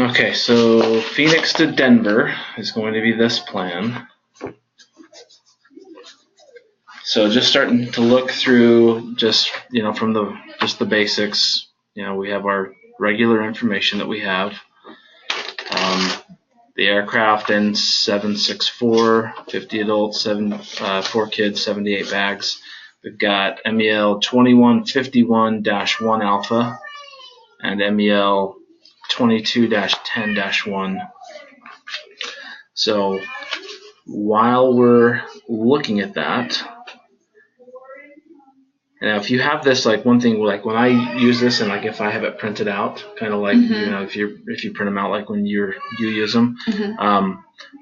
Okay, so Phoenix to Denver is going to be this plan. So just starting to look through just, from the basics, we have our regular information that we have. The aircraft N764, 50 adults, 4 kids, 78 bags. We've got MEL 2151-1 Alpha and MEL 22-10-1. So while we're looking at that, now if you have this, like one thing, like when I use this and like if I have it printed out, kind of like if you print them out like when you use them,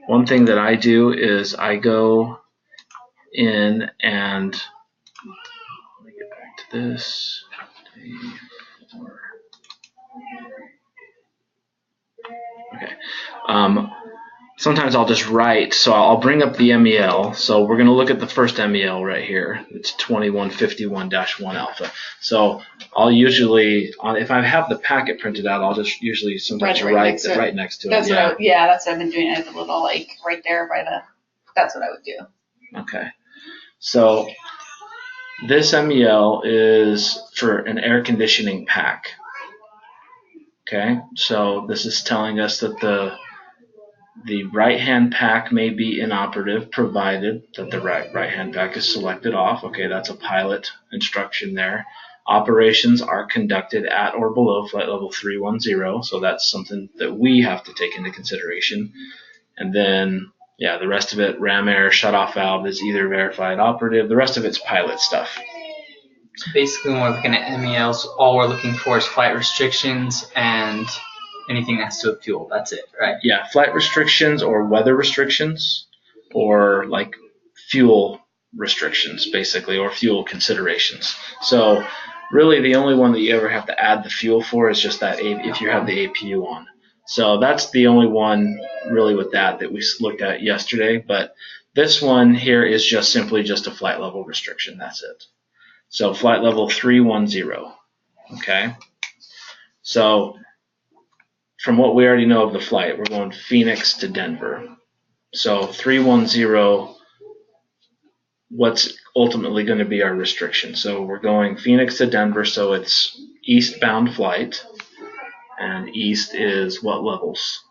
one thing that I do is I go in and let me get back to this. Okay. Sometimes I'll just write, so I'll bring up the MEL. So we're going to look at the first MEL right here. It's 2151-1 Alpha. So I'll usually, if I have the packet printed out, I'll just usually sometimes write right next to it. That's what that's what I've been doing. I have a little like right there by the. That's what I would do. Okay. So this MEL is for an air conditioning pack. Okay. So this is telling us that the right-hand pack may be inoperative provided that the right-hand pack is selected off. Okay, that's a pilot instruction there. Operations are conducted at or below flight level 310, so that's something that we have to take into consideration. And then, the rest of it, ram air shutoff valve is either verified operative. The rest of it's pilot stuff. So basically, when we're looking at MELs, all we're looking for is flight restrictions and anything that has to do with fuel. That's it, right? Yeah, flight restrictions or weather restrictions or like fuel restrictions, basically, or fuel considerations. So really the only one that you ever have to add the fuel for is just that if you have the APU on. So that's the only one really with that we looked at yesterday. But this one here is just simply just a flight level restriction. That's it. So flight level 310. Okay. So from what we already know of the flight, we're going Phoenix to Denver. So 310, what's ultimately going to be our restriction? So we're going Phoenix to Denver, so it's eastbound flight. And east is what levels?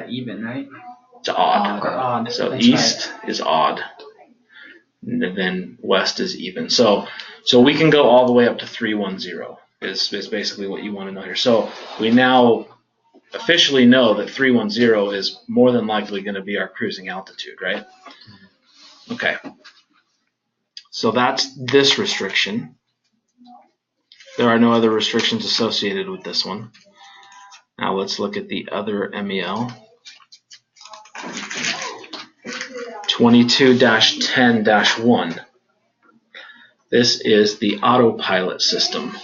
Even, right? It's odd. Odd. So That's east is odd. And then west is even. So we can go all the way up to 310. Is basically what you want to know here. So we now officially know that 310 is more than likely going to be our cruising altitude, right? Okay. So that's this restriction. There are no other restrictions associated with this one. Now let's look at the other MEL. 22-10-1. This is the autopilot system.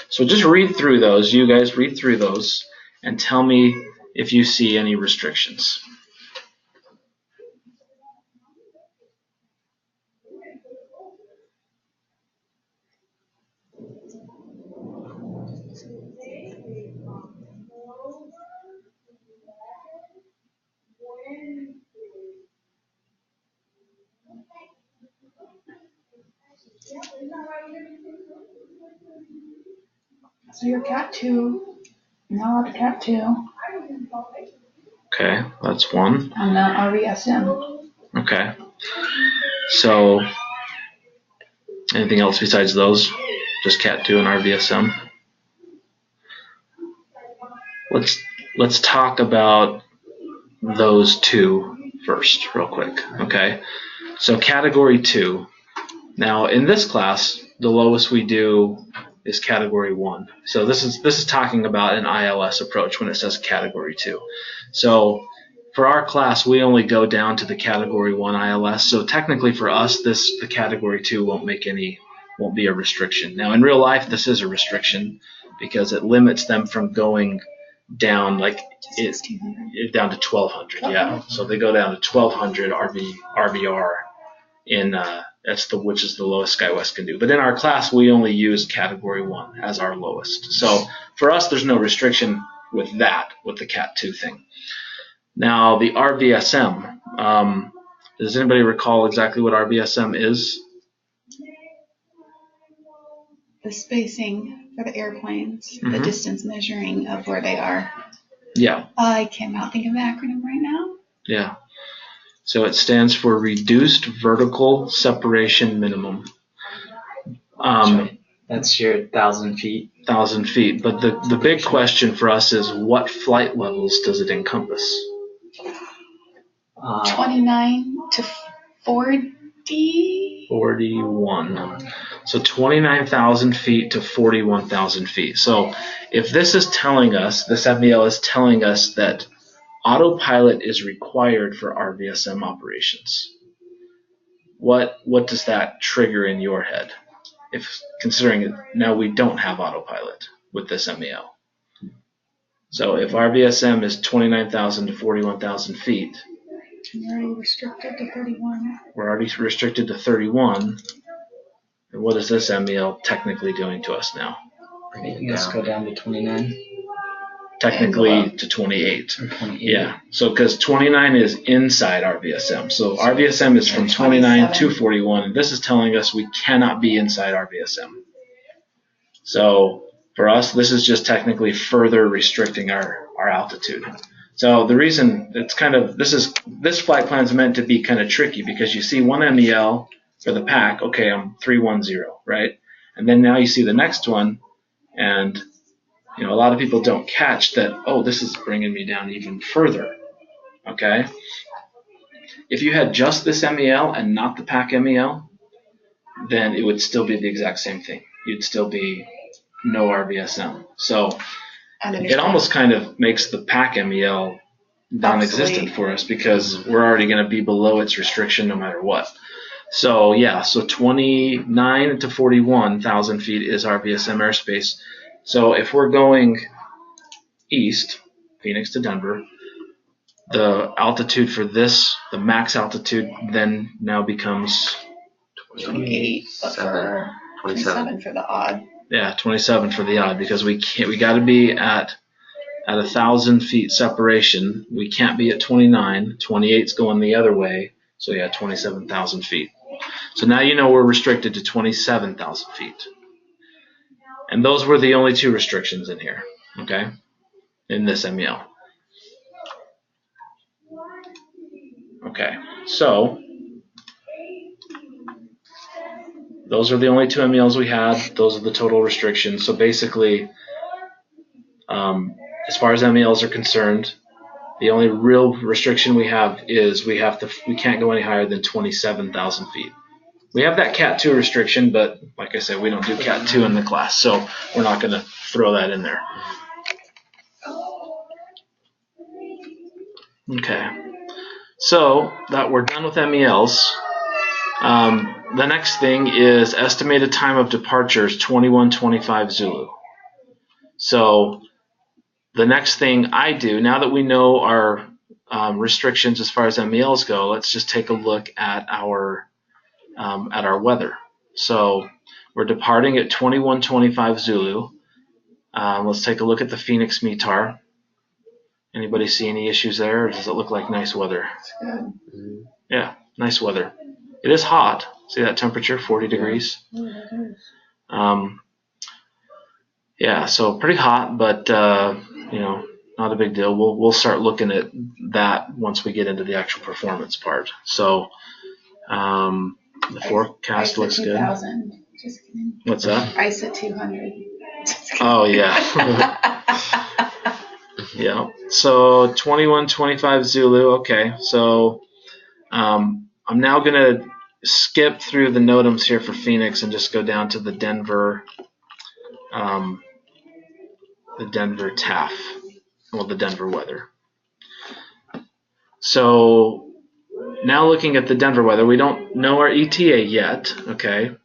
So just read through those. You guys read through those and tell me if you see any restrictions. So you're Cat 2. Not Cat 2. Okay, that's one. On the RVSM. Okay. So anything else besides those? Just Cat 2 and RVSM? Let's talk about those two first, real quick. Okay. So Category 2. Now in this class, the lowest we do is Category 1. So this is talking about an ILS approach when it says Category 2. So for our class, we only go down to the Category 1 ILS. So technically for us, the Category 2 won't be a restriction. Now in real life, this is a restriction because it limits them from going down down to 1200. Yeah. So they go down to 1200 RVR which is the lowest SkyWest can do. But in our class, we only use Category 1 as our lowest. So for us, there's no restriction. with the Cat 2 thing. Now the RVSM. Does anybody recall exactly what RVSM is? The spacing for the airplanes, the Mhm. distance measuring of where they are. Yeah. I cannot think of the acronym right now. Yeah. So it stands for Reduced Vertical Separation Minimum. That's your 1,000 feet. 1,000 feet. But the big question for us is, what flight levels does it encompass? 29 to 40? 41. So 29,000 feet to 41,000 feet. So if this is telling us, this MEL is telling us that autopilot is required for RVSM operations, what does that trigger in your head? If considering it, now we don't have autopilot with this MEL. So if RVSM is 29,000 to 41,000 feet, You're already restricted to 31. we're already restricted to 31. And what is this MEL technically doing to us now? Making us go down to 29. Technically to 28. Or 28. Yeah. So because 29 is inside RVSM. So RVSM is from 29 to 41. And this is telling us we cannot be inside RVSM. So for us, this is just technically further restricting our altitude. So the reason it's kind of, this flight plan is meant to be kind of tricky because you see one MEL for the pack, okay, I'm 310, right? And then now you see the next one, and a lot of people don't catch that, oh, this is bringing me down even further, okay? If you had just this MEL and not the pack MEL, then it would still be the exact same thing. You'd still be no RVSM. So it almost kind of makes the pack MEL non-existent for us because we're already going to be below its restriction no matter what. So yeah, so 29 to 41,000 feet is RVSM airspace. So if we're going east, Phoenix to Denver, the altitude for this, the max altitude, then now becomes 28, but for 27 for the odd. Yeah, 27 for the odd because we got to be at 1,000 feet separation. We can't be at 29. 28's going the other way. So yeah, 27,000 feet. So now we're restricted to 27,000 feet. And those were the only two restrictions in here, okay, in this MEL. Okay, so those are the only two MELs we had. Those are the total restrictions. So basically, as far as MELs are concerned, the only real restriction we have is we can't go any higher than 27,000 feet. We have that Cat 2 restriction, but like I said, we don't do Cat 2 in the class, so we're not going to throw that in there. Okay, so that we're done with MELs. The next thing is estimated time of departures 2125 Zulu. So the next thing I do, now that we know our restrictions as far as MELs go, let's just take a look at our weather. So we're departing at 2125 Zulu. Let's take a look at the Phoenix METAR. Anybody see any issues there, or does it look like nice weather? It's good. Yeah, nice weather. It is hot. See that temperature, 40 degrees? Yeah, so pretty hot, but not a big deal. We'll start looking at that once we get into the actual performance part. So the forecast looks good. Just kidding. What's that? Ice at 200. Oh yeah. Yeah. So 2125 Zulu. Okay. So I'm now gonna skip through the NOTAMs here for Phoenix and just go down to the Denver TAF. Well, the Denver weather. So now looking at the Denver weather, we don't know our ETA yet, okay?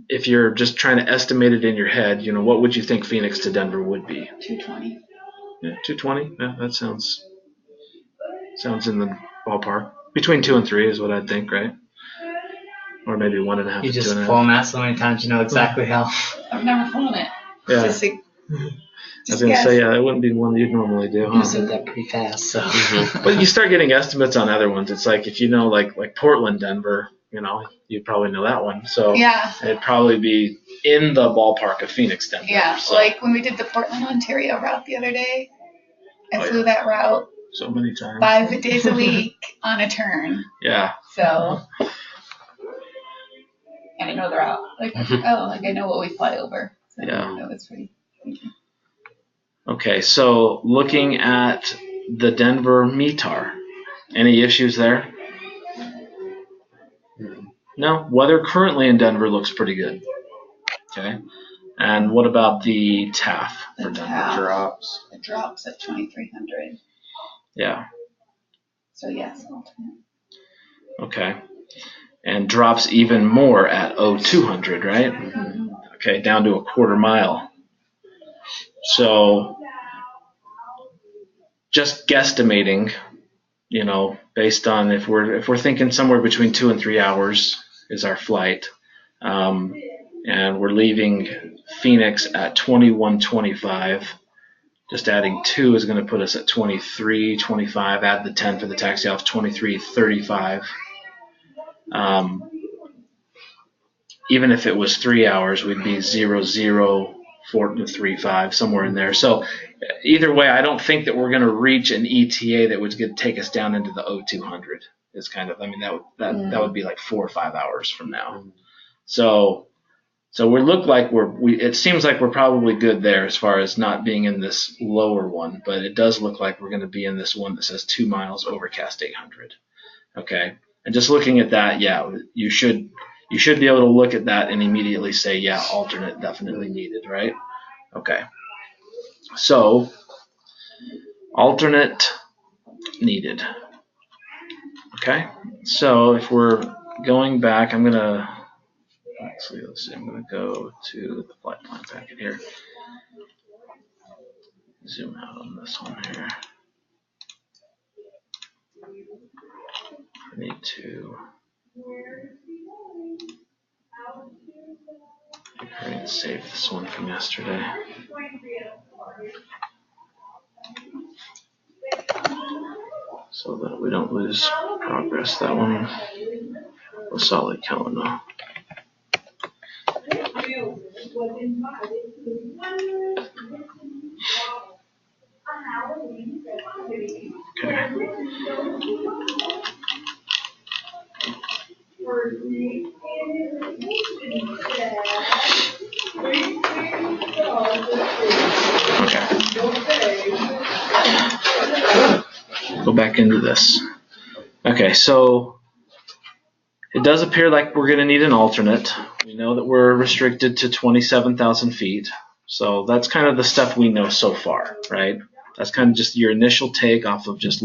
If you're just trying to estimate it in your head, what would you think Phoenix to Denver would be? 220. Yeah, 220. Yeah, that sounds in the ballpark. Between 2 and 3 is what I'd think, right? Or maybe 1.5 You to just 2.5. flown that so many times, you know exactly how. I've never flown it. Yeah. Just like, I was going to Yes. say, yeah, that wouldn't be one you'd normally do, You huh? said that pretty fast, so. But you start getting estimates on other ones. It's like if you know, like Portland, Denver, you'd probably know that one. So Yeah. it'd probably be in the ballpark of Phoenix, Denver. Yeah. So, Like when we did the Portland, Ontario route the other day, I Oh, flew yeah. that route so many times. 5 days a week on a turn. Yeah. So, and I know the route. Like, I know what we fly over. So Yeah. that was pretty. Okay, so looking at the Denver METAR, any issues there? No, weather currently in Denver looks pretty good. Okay, and what about the TAF for The Denver? TAF. It drops at 2,300. Yeah. So yes, alternate. Okay, and drops even more at 0200, right? Mm-hmm. Okay, down to a quarter mile. So just guesstimating, based on if we're thinking somewhere between 2 and 3 hours is our flight, and we're leaving Phoenix at 21:25. Just adding 2 is going to put us at 23:25. Add the 10 for the taxi off, 23:35. Even if it was 3 hours, we'd be 0:04:35, somewhere in there. So either way, I don't think that we're going to reach an ETA that would take us down into the 0200. It's kind of, that would be like 4 or 5 hours from now. So we look like it seems like we're probably good there as far as not being in this lower one, but it does look like we're going to be in this one that says 2 miles overcast 800. Okay, and just looking at that, yeah, you should be able to look at that and immediately say, yeah, alternate definitely needed, right? Okay, so alternate needed. Okay, so if we're going back, I'm gonna let's see. I'm gonna go to the flight plan packet here. Zoom out on this one here. I need to save this one from yesterday. So that we don't lose progress. That one was solid calendar. Okay. Okay. Go back into this. Okay, so it does appear like we're going to need an alternate. We know that we're restricted to 27,000 feet. So that's kind of the stuff we know so far, right? That's kind of just your initial take off of just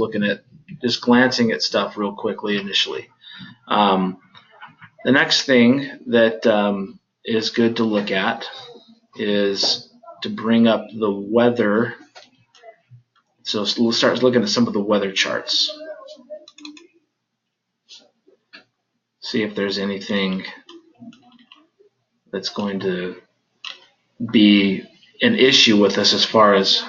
glancing at stuff real quickly initially. The next thing that is good to look at is to bring up the weather. So we'll start looking at some of the weather charts. See if there's anything that's going to be an issue with us as far as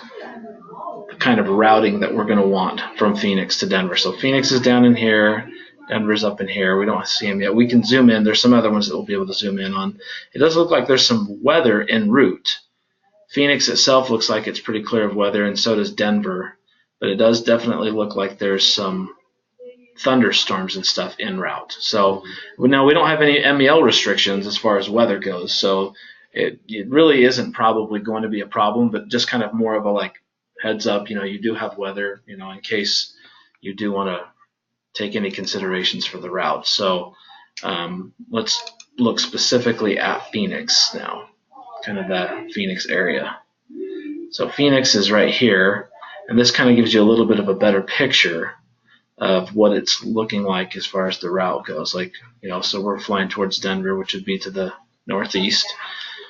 the kind of routing that we're going to want from Phoenix to Denver. So Phoenix is down in here, Denver's up in here. We don't see them yet. We can zoom in. There's some other ones that we'll be able to zoom in on. It does look like there's some weather en route. Phoenix itself looks like it's pretty clear of weather, and so does Denver. But it does definitely look like there's some thunderstorms and stuff en route. So now we don't have any MEL restrictions as far as weather goes. So it really isn't probably going to be a problem, but just kind of more of a heads up, you do have weather, in case you do want to take any considerations for the route. So let's look specifically at Phoenix now, kind of that Phoenix area. So Phoenix is right here, and this kind of gives you a little bit of a better picture of what it's looking like as far as the route goes. So we're flying towards Denver, which would be to the northeast.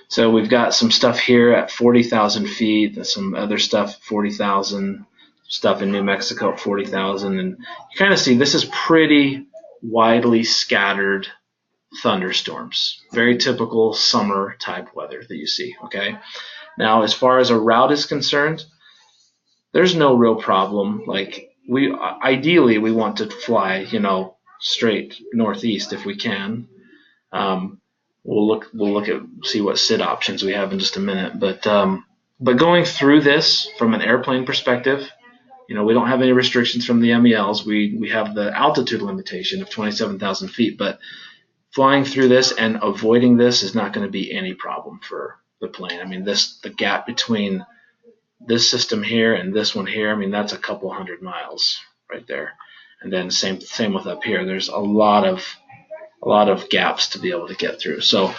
So we've got some stuff here at 40,000 feet, and some other stuff 40,000, stuff in New Mexico at 40,000, and you kind of see this is pretty widely scattered thunderstorms. Very typical summer type weather that you see, okay? Now, as far as a route is concerned, there's no real problem. Like ideally we want to fly, straight northeast if we can. Um, we'll look at see what SID options we have in just a minute. But going through this from an airplane perspective, we don't have any restrictions from the MELs. We have the altitude limitation of 27,000 feet, but flying through this and avoiding this is not going to be any problem for the plane. I mean, the gap between this system here and this one here, I mean, that's a couple 100 miles right there. And then same with up here. There's a lot of gaps to be able to get through. So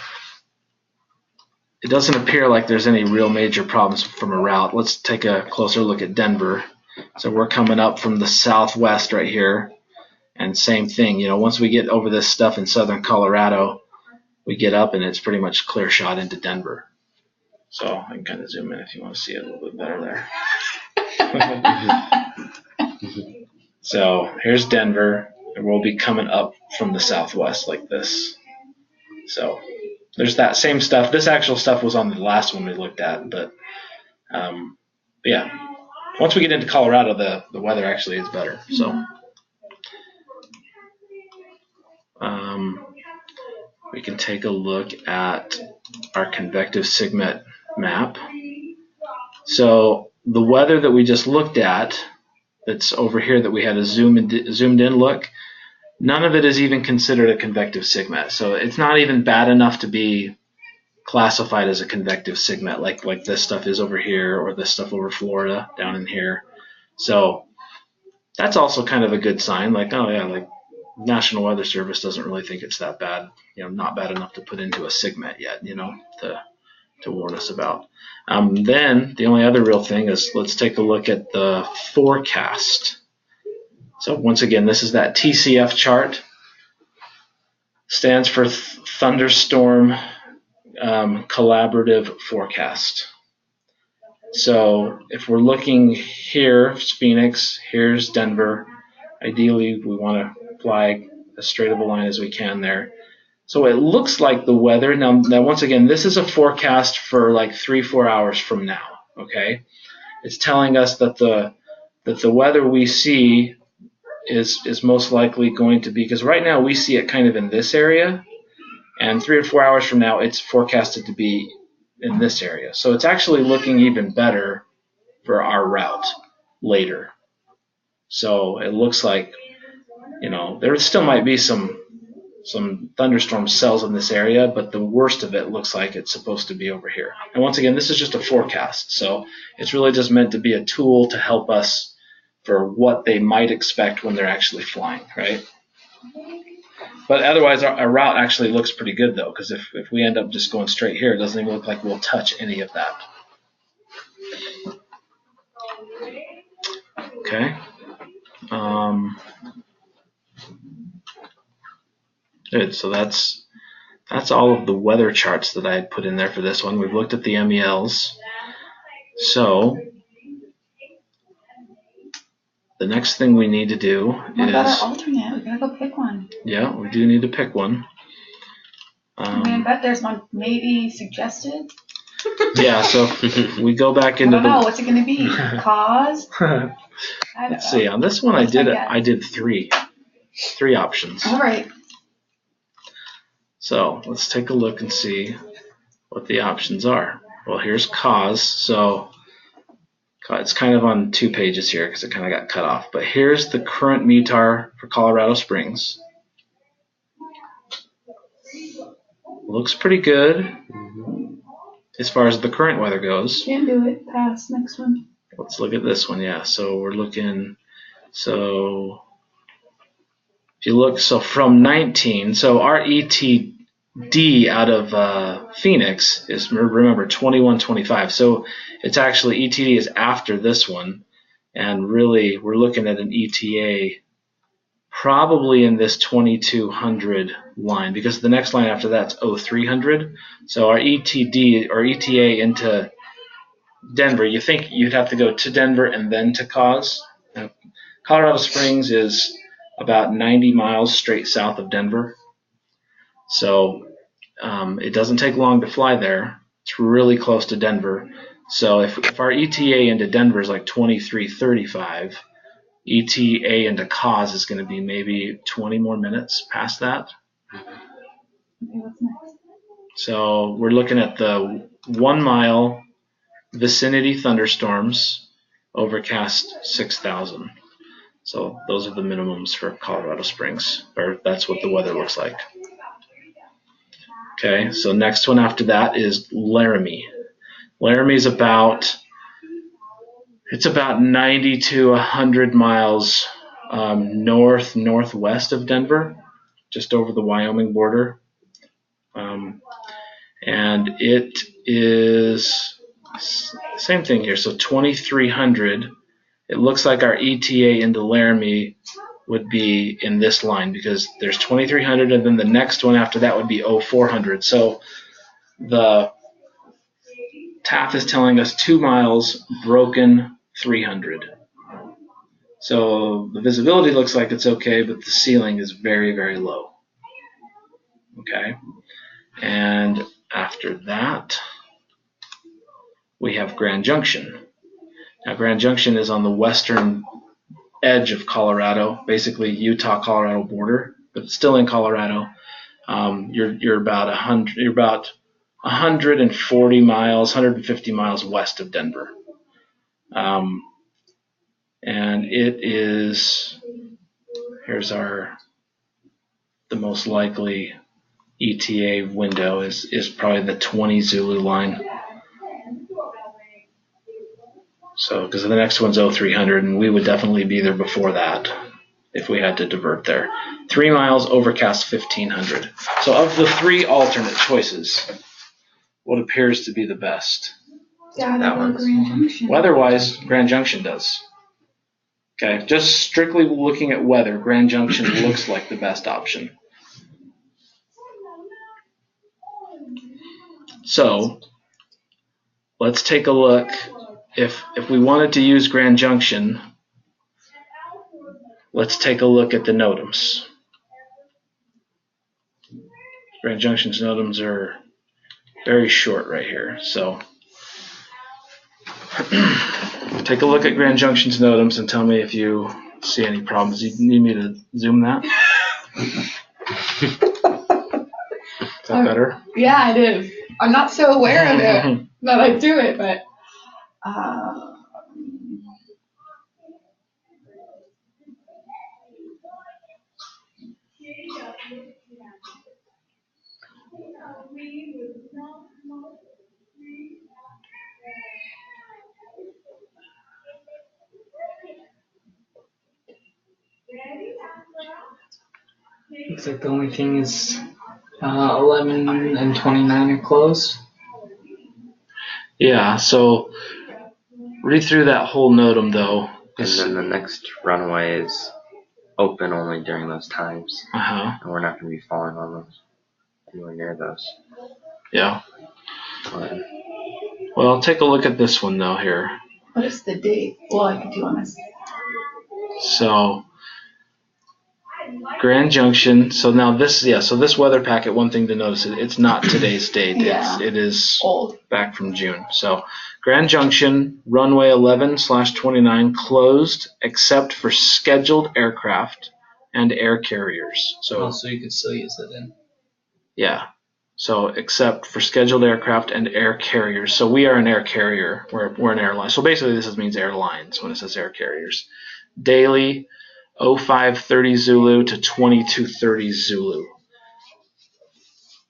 it doesn't appear like there's any real major problems from a route. Let's take a closer look at Denver. So we're coming up from the southwest right here, and same thing. Once we get over this stuff in southern Colorado, we get up and it's pretty much clear shot into Denver. So I can kind of zoom in if you want to see it a little bit better there. So here's Denver, and we'll be coming up from the southwest like this. So there's that same stuff. This actual stuff was on the last one we looked at, but yeah. Once we get into Colorado, the weather actually is better. So we can take a look at our convective SIGMET map. So the weather that we just looked at, that's over here that we had a zoomed in look, none of it is even considered a convective SIGMET. So it's not even bad enough to be classified as a convective SIGMET like this stuff is over here, or this stuff over Florida down in here. So that's also kind of a good sign, like, oh yeah, like National Weather Service doesn't really think it's that bad, not bad enough to put into a SIGMET yet, to warn us about. Then the only other real thing is, let's take a look at the forecast. So once again, this is that TCF chart. Stands for Thunderstorm Collaborative Forecast. So if we're looking here, it's Phoenix, here's Denver. Ideally, we want to fly as straight of a line as we can there. So it looks like the weather, now once again, this is a forecast for like 3-4 hours from now, okay? It's telling us that the weather we see is most likely going to be, because right now we see it kind of in this area, and 3 or 4 hours from now it's forecasted to be in this area. So it's actually looking even better for our route later. So it looks like, there still might be some thunderstorm cells in this area, but the worst of it looks like it's supposed to be over here. And once again, this is just a forecast, so it's really just meant to be a tool to help us for what they might expect when they're actually flying, right? But otherwise, our route actually looks pretty good, though, because if we end up just going straight here, it doesn't even look like we'll touch any of that. Okay. Good. So that's all of the weather charts that I had put in there for this one. We've looked at the MELs. So the next thing we need to do What about our alternate? We gotta go pick one. Yeah, we do need to pick one. I bet there's one maybe suggested. Yeah, so we go back into I don't know. What's it gonna be? Cause? Let's see. On this one, I did three options. All right. So let's take a look and see what the options are. Well, here's cause. So it's kind of on 2 pages here because it kind of got cut off. But here's the current METAR for Colorado Springs. Looks pretty good as far as the current weather goes. Can't do it. Pass. Next one. Let's look at this one. Yeah, so we're looking. So if you look, so from 19, so our ETD out of Phoenix is, remember, 2125. So it's actually, ETD is after this one, and really we're looking at an ETA probably in this 2200 line, because the next line after that's 0300. So our ETD or ETA into Denver, you think you'd have to go to Denver and then to cause. Now, Colorado Springs is about 90 miles straight south of Denver. So it doesn't take long to fly there. It's really close to Denver. So if our ETA into Denver is like 23:35, ETA into cause is going to be maybe 20 more minutes past that. Okay, what's next? So we're looking at the 1 mile vicinity thunderstorms, overcast 6,000. So those are the minimums for Colorado Springs, or that's what the weather looks like. Okay, so next one after that is Laramie. Laramie is about 90 to 100 miles northwest of Denver, just over the Wyoming border. And it is same thing here. So 2,300. It looks like our ETA into Laramie would be in this line because there's 2,300, and then the next one after that would be 400. So the TAF is telling us 2 miles, broken 300. So the visibility looks like it's okay, but the ceiling is very, very low. Okay, and after that, we have Grand Junction. Now, Grand Junction is on the western edge of Colorado, basically Utah-Colorado border, but it's still in Colorado. You're about 140 miles, 150 miles west of Denver, and it is. Here's the most likely ETA window is probably the 20 Zulu line. So, because the next one's 0300, and we would definitely be there before that if we had to divert there. 3 miles, overcast 1500. So, of the 3 alternate choices, what appears to be the best? Yeah, That Grand one's- Junction. Weather-wise, Grand Junction does. Okay, just strictly looking at weather, Grand Junction looks like the best option. So, let's take a look. If we wanted to use Grand Junction, let's take a look at the NOTAMs. Grand Junction's NOTAMs are very short right here. So take a look at Grand Junction's NOTAMs and tell me if you see any problems. You need me to zoom that? Is that better? Yeah, it is. I'm not so aware of it that I do it, but Looks like the only thing is 11 and 29 are closed. Yeah, so read through that whole NOTAM though. And then the next runway is open only during those times. Uh-huh. And we're not going to be falling on those, anywhere near those. Yeah. But Well, take a look at this one though here. what is the date? Well, I could do on this. So Grand Junction. So now so this weather packet, one thing to notice, it's not today's date. Yeah. It is Old. back from June. So Grand Junction, runway 11/29 closed except for scheduled aircraft and air carriers. So So you could still use it then. yeah. So except for scheduled aircraft and air carriers. So we are an air carrier. We're an airline. So basically this means airlines when it says air carriers. Daily 0530 Zulu to 2230 Zulu.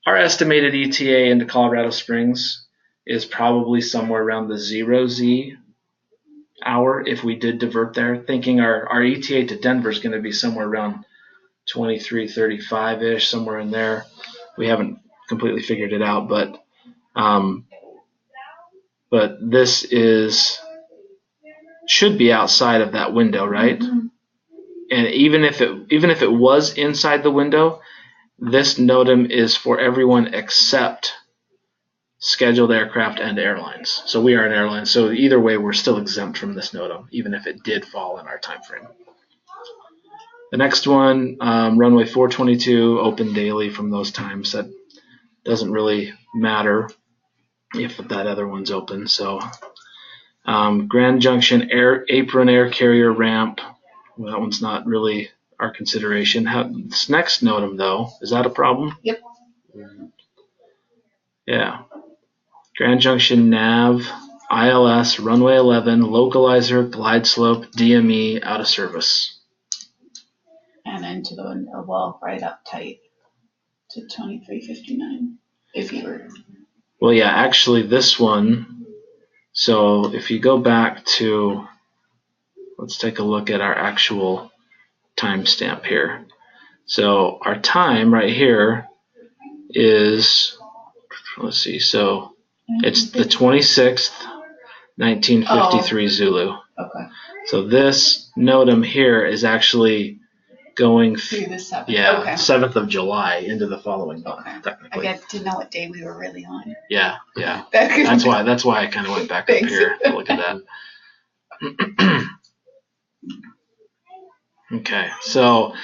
Our estimated ETA into Colorado Springs is probably somewhere around the 0Z hour if we did divert there. Thinking our ETA to Denver is going to be somewhere around 23:35-ish, somewhere in there. We haven't completely figured it out, but this should be outside of that window, right? Mm-hmm. And even if it was inside the window, this NOTAM is for everyone except scheduled aircraft and airlines. So we are an airline. So either way, we're still exempt from this NOTAM, even if it did fall in our time frame. The next one, runway 422, open daily from those times. That doesn't really matter. if that other one's open. So Grand Junction apron air carrier ramp. Well, that one's not really our consideration. This next NOTAM though, is that a problem? Yep. Yeah. Grand Junction nav, ILS, runway 11, localizer, glide slope, DME, out of service. And then to the wall right up tight to 2359. If you were. Well, yeah, actually this one, so if you go back to, let's take a look at our actual timestamp here. So our time right here is, let's see, so it's the 26th, 1953 Zulu. Okay. So this NOTAM here is actually going Through the 7th. yeah, Okay. 7th of July into the following month, Okay. I technically. guess to know what day we were really on. Yeah. That's why I kind of went back up Thanks. here to look at that. Okay, so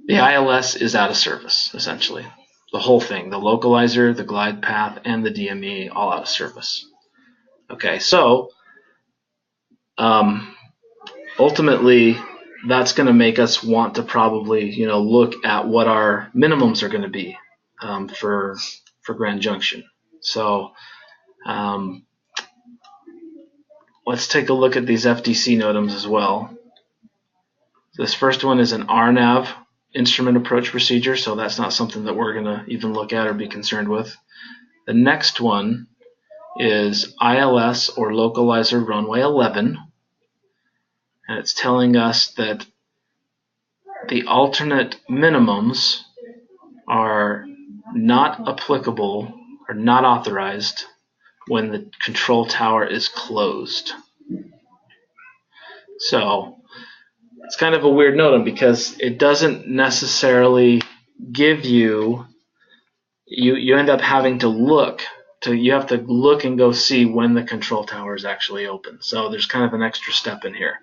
the ILS is out of service, essentially. The whole thing, the localizer, the glide path, and the DME, all out of service. Okay, so ultimately, that's going to make us want to probably, look at what our minimums are going to be for Grand Junction. So let's take a look at these FDC NOTAMs as well. This first one is an RNAV, instrument approach procedure, so that's not something that we're going to even look at or be concerned with. The next one is ILS or localizer runway 11, and it's telling us that the alternate minimums are not applicable or not authorized when the control tower is closed. So it's kind of a weird NOTAM because it doesn't necessarily give you end up having to look and go see when the control tower is actually open. So there's kind of an extra step in here.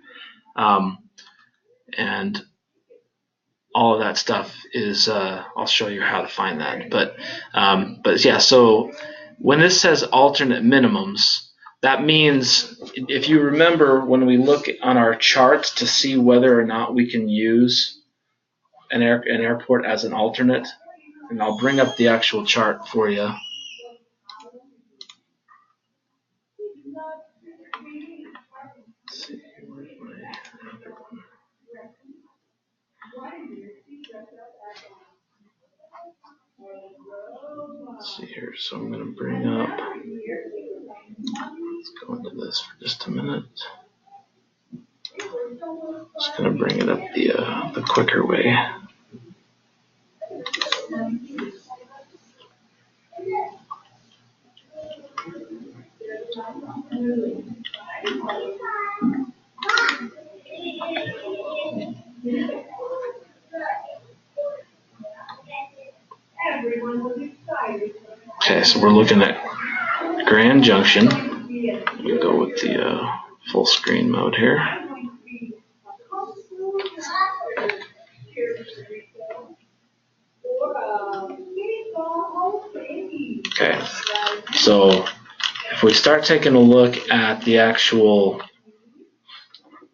And all of that stuff is, I'll show you how to find that. But yeah, so when this says alternate minimums, that means if you remember when we look on our charts to see whether or not we can use an airport as an alternate, and I'll bring up the actual chart for you. Let's see, where's my other one? Let's see here, so I'm going to bring up, let's go into this for just a minute. Just going to bring it up the quicker way. Okay, so we're looking at Grand Junction. We'll go with the full screen mode here. Okay, so if we start taking a look at the actual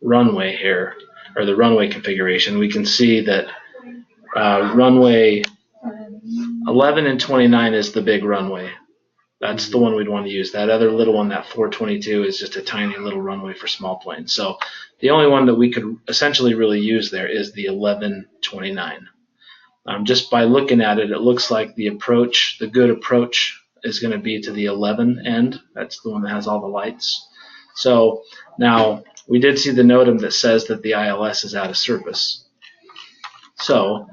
runway here, or the runway configuration, we can see that runway 11 and 29 is the big runway. That's the one we'd want to use. That other little one, that 422, is just a tiny little runway for small planes. So the only one that we could essentially really use there is the 1129. Just by looking at it, it looks like the good approach is going to be to the 11 end. That's the one that has all the lights. So now we did see the NOTAM that says that the ILS is out of service. So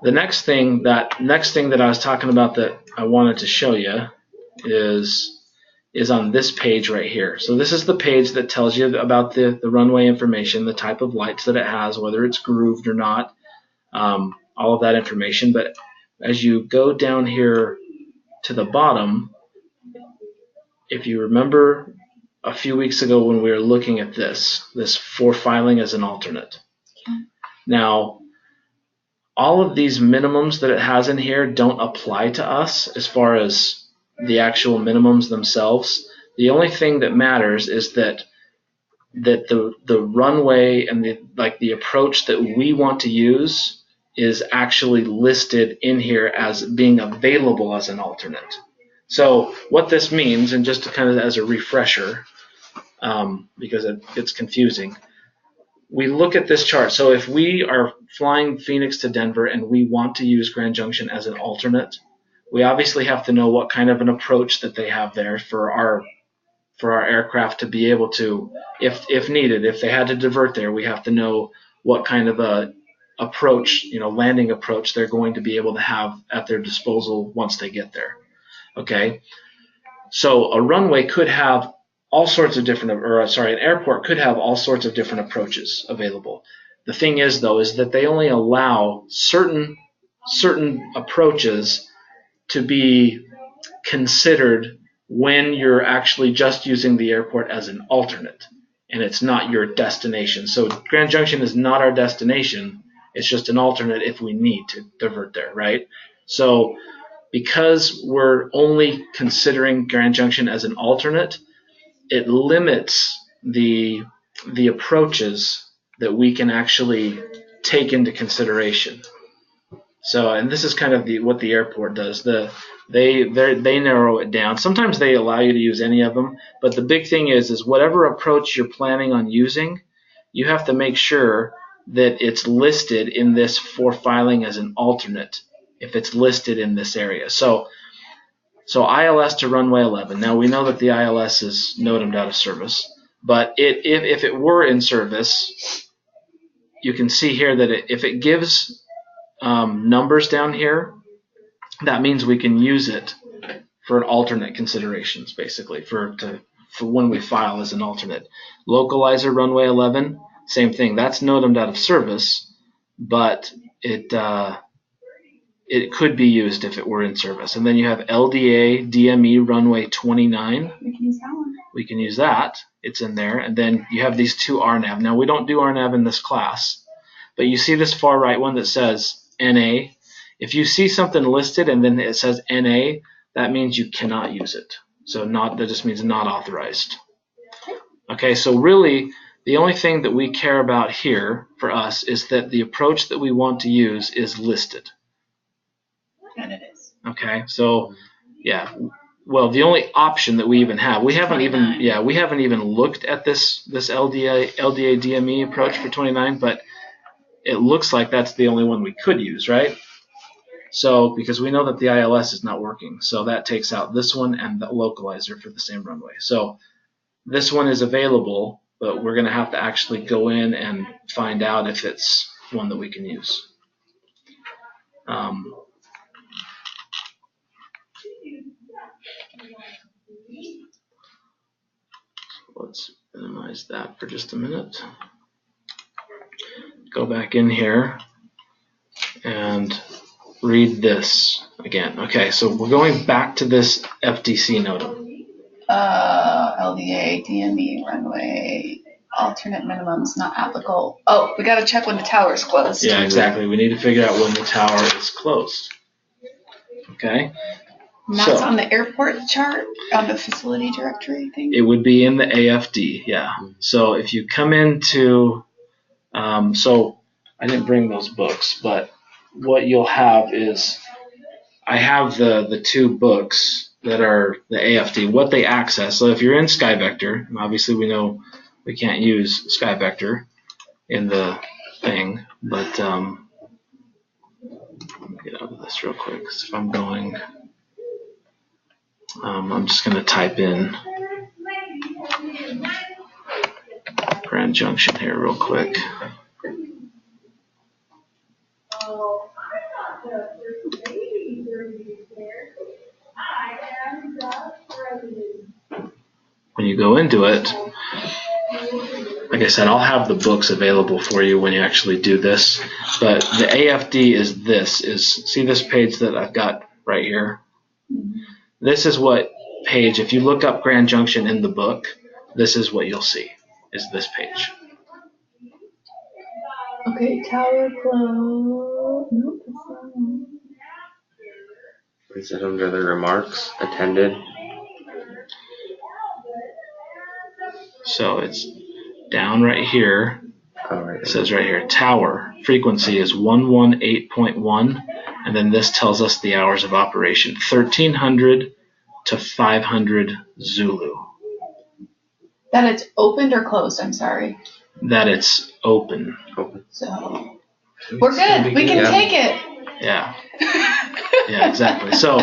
the next thing that I was talking about that I wanted to show you is on this page right here. So this is the page that tells you about the runway information, the type of lights that it has, whether it's grooved or not, all of that information. But as you go down here to the bottom, if you remember a few weeks ago when we were looking at this for filing as an alternate. Now, all of these minimums that it has in here don't apply to us as far as the actual minimums themselves. The only thing that matters is that the runway and the approach that we want to use is actually listed in here as being available as an alternate. So what this means, and just to kind of as a refresher, because it gets confusing, we look at this chart. So if we are flying Phoenix to Denver and we want to use Grand Junction as an alternate, we obviously have to know what kind of an approach that they have there for our aircraft to be able to, if needed, if they had to divert there, we have to know what kind of a approach, landing approach they're going to be able to have at their disposal once they get there. Okay, so a runway could have all sorts of different, an airport could have all sorts of different approaches available. The thing is, though, is that they only allow certain approaches to be considered when you're actually just using the airport as an alternate, and it's not your destination. So Grand Junction is not our destination. It's just an alternate if we need to divert there, right? So because we're only considering Grand Junction as an alternate, it limits the approaches that we can actually take into consideration. So, and this is kind of what the airport does. They narrow it down. Sometimes they allow you to use any of them, but the big thing is whatever approach you're planning on using, you have to make sure that it's listed in this for filing as an alternate if it's listed in this area. So ILS to runway 11. Now we know that the ILS is NOTAMed out of service, but if it were in service, you can see here that if it gives numbers down here, that means we can use it for an alternate considerations, basically, for when we file as an alternate. Localizer runway 11, same thing. That's NOTAMed out of service, but it could be used if it were in service. And then you have LDA DME runway 29. We can use that one. We can use that. It's in there. And then you have these two RNAV. Now, we don't do RNAV in this class, but you see this far right one that says NA. If you see something listed and then it says NA, that means you cannot use it. So that just means not authorized. Okay, so really the only thing that we care about here for us is that the approach that we want to use is listed. And it is. Okay, so yeah, well, the only option that we even have, we haven't even looked at this LDA DME approach for 29, but it looks like that's the only one we could use, right? So because we know that the ILS is not working, so that takes out this one and the localizer for the same runway. So this one is available, but we're going to have to actually go in and find out if it's one that we can use. Let's minimize that for just a minute. Go back in here and read this again. Okay, so we're going back to this FDC NOTAM. LDA, DME, runway, alternate minimums not applicable. Oh, we got to check when the tower is closed. Yeah, exactly. We need to figure out when the tower is closed. Okay. And that's on the airport chart, on the facility directory thing? It would be in the AFD, yeah. So if you come into, so I didn't bring those books, but what you'll have is, I have the two books that are the AFD, what they access. So if you're in SkyVector, and obviously we know we can't use SkyVector in the thing, but let me get out of this real quick. So if I'm going, I'm just going to type in Grand Junction here real quick. When you go into it, like I said, I'll have the books available for you when you actually do this. But the AFD is see this page that I've got right here? This is what page, if you look up Grand Junction in the book, this is what you'll see, is this page. Okay, tower close. Nope, that's not one. Is it under the remarks? Attended? So it's down right here. Oh, right. It says right here, tower frequency is 118.1, and then this tells us the hours of operation, 1300 to 500 Zulu. That it's opened or closed, I'm sorry. That it's open. So we're good. We can take it. Yeah. Yeah, exactly. So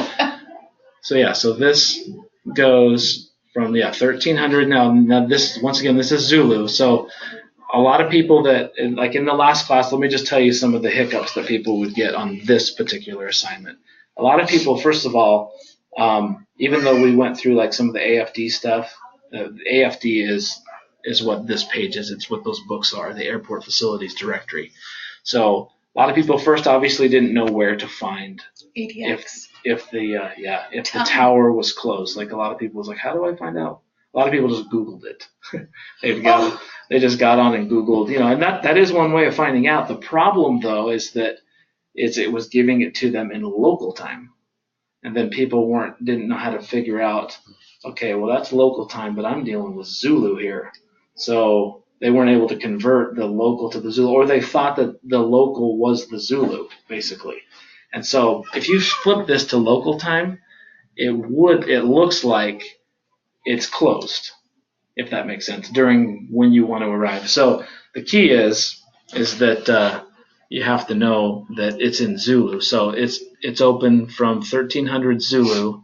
this goes from 1300 now this, once again, this is Zulu. So a lot of people that, like in the last class, let me just tell you some of the hiccups that people would get on this particular assignment. A lot of people, first of all, even though we went through like some of the AFD stuff, the AFD is what this page is. It's what those books are, the Airport Facilities Directory. So a lot of people first obviously didn't know where to find ATX. if the tower was closed. Like a lot of people was like, how do I find out? A lot of people just Googled it. They just got on and Googled, and that is one way of finding out. The problem though is that it was giving it to them in local time, and then people didn't know how to figure out. Okay, well that's local time, but I'm dealing with Zulu here, so they weren't able to convert the local to the Zulu, or they thought that the local was the Zulu basically. And so if you flip this to local time, it looks like it's closed, if that makes sense, during when you want to arrive. So the key is that you have to know that it's in Zulu. So it's open from 1300 Zulu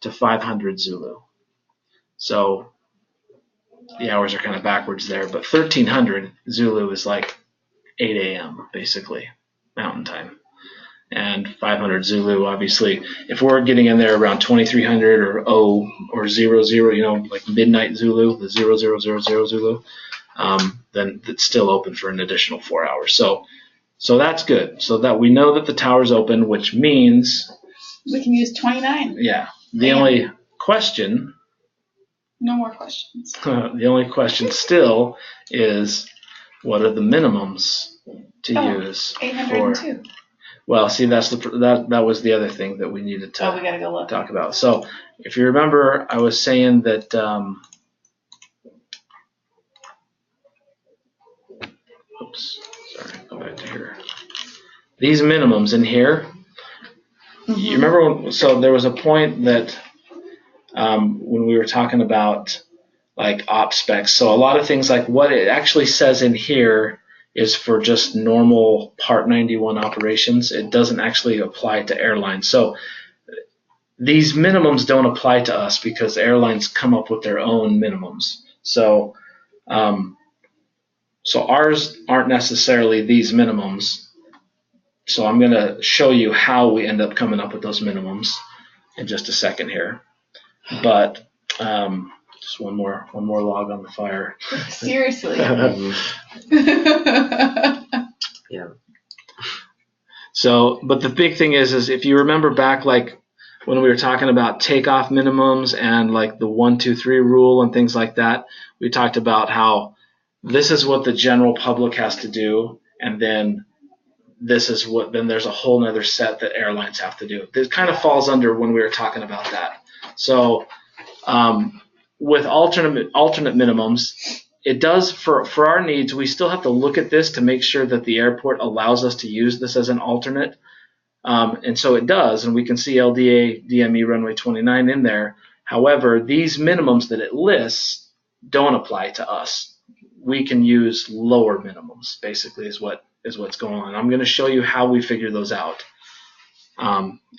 to 500 Zulu. So the hours are kind of backwards there, but 1300 Zulu is like 8 a.m. basically, mountain time. And 500 Zulu, obviously, if we're getting in there around 2300 or 00, like midnight Zulu, the 0000 Zulu, then it's still open for an additional 4 hours. So that's good. So that we know that the tower's open, which means we can use 29. Yeah. The only question. No more questions. The only question still is, what are the minimums to use 802. Well, see, that was the other thing that we needed to we gotta go look. talk about. So, if you remember, I was saying that. Oops, sorry. Go back to here. These minimums in here. Mm-hmm. You remember? So there was a point that when we were talking about like op specs. So a lot of things like what it actually says in here is for just normal Part 91 operations. It doesn't actually apply to airlines. So these minimums don't apply to us because airlines come up with their own minimums. So ours aren't necessarily these minimums. So I'm going to show you how we end up coming up with those minimums in just a second here. But just one more log on the fire. Seriously. Yeah. So, but the big thing is if you remember back, like when we were talking about takeoff minimums and like the 1, 2, 3 rule and things like that, we talked about how this is what the general public has to do, and then then there's a whole nother set that airlines have to do. This kind of falls under when we were talking about that. So, with alternate minimums, it does for our needs. We still have to look at this to make sure that the airport allows us to use this as an alternate, and so it does. And we can see LDA DME runway 29 in there. However, these minimums that it lists don't apply to us. We can use lower minimums. Basically, is what's going on. I'm going to show you how we figure those out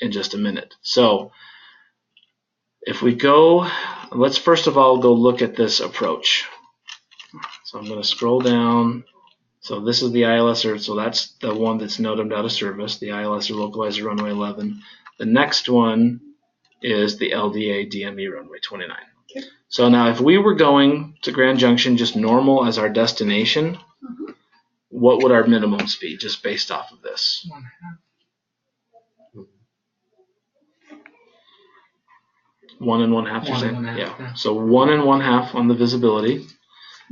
in just a minute. So if we go, let's first of all go look at this approach. So I'm going to scroll down. So this is the ILSer, so that's the one that's NOTAM'd out of service, the ILSer localizer runway 11. The next one is the LDA DME runway 29. Okay. So now if we were going to Grand Junction just normal as our destination, what would our minimums be just based off of this? 1 1/2, you're saying? Yeah. So 1 1/2 on the visibility.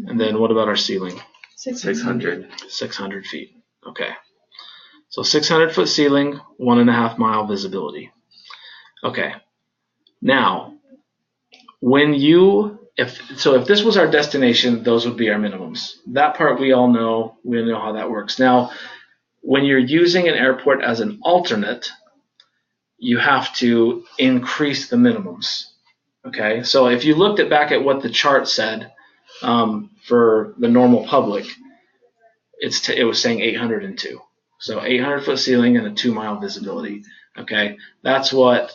And then what about our ceiling? 600. 600 feet. Okay. So 600 foot ceiling, 1.5 mile visibility. Okay. Now, if this was our destination, those would be our minimums. That part we all know. We know how that works. Now, when you're using an airport as an alternate, you have to increase the minimums. Okay, so if you looked back at what the chart said for the normal public, it was saying 802. So 800-foot ceiling and a 2-mile visibility. Okay, that's what.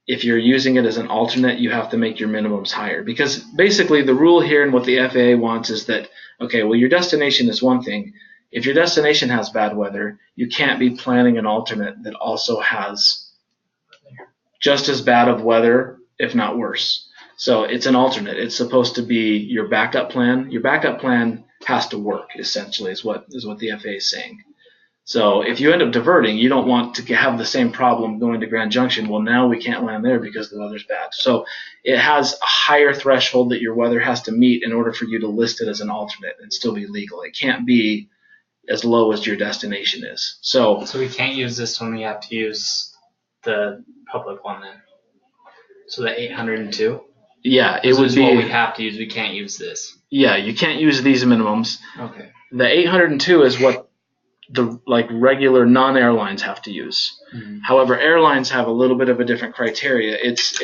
If you're using it as an alternate, you have to make your minimums higher, because basically the rule here and what the FAA wants is that, okay, well, your destination is one thing. If your destination has bad weather, you can't be planning an alternate that also has just as bad of weather, if not worse. So it's an alternate. It's supposed to be your backup plan. Your backup plan has to work, essentially, is what the FAA is saying. So if you end up diverting, you don't want to have the same problem going to Grand Junction. Well, now we can't land there because the weather's bad. So it has a higher threshold that your weather has to meet in order for you to list it as an alternate and still be legal. It can't be as low as your destination is. So we can't use this one. We have to use the public one then. So the 802. Yeah, it would be what we have to use. We can't use this. Yeah, you can't use these minimums. Okay. The 802 is what the regular non-airlines have to use. Mm-hmm. However, airlines have a little bit of a different criteria. It's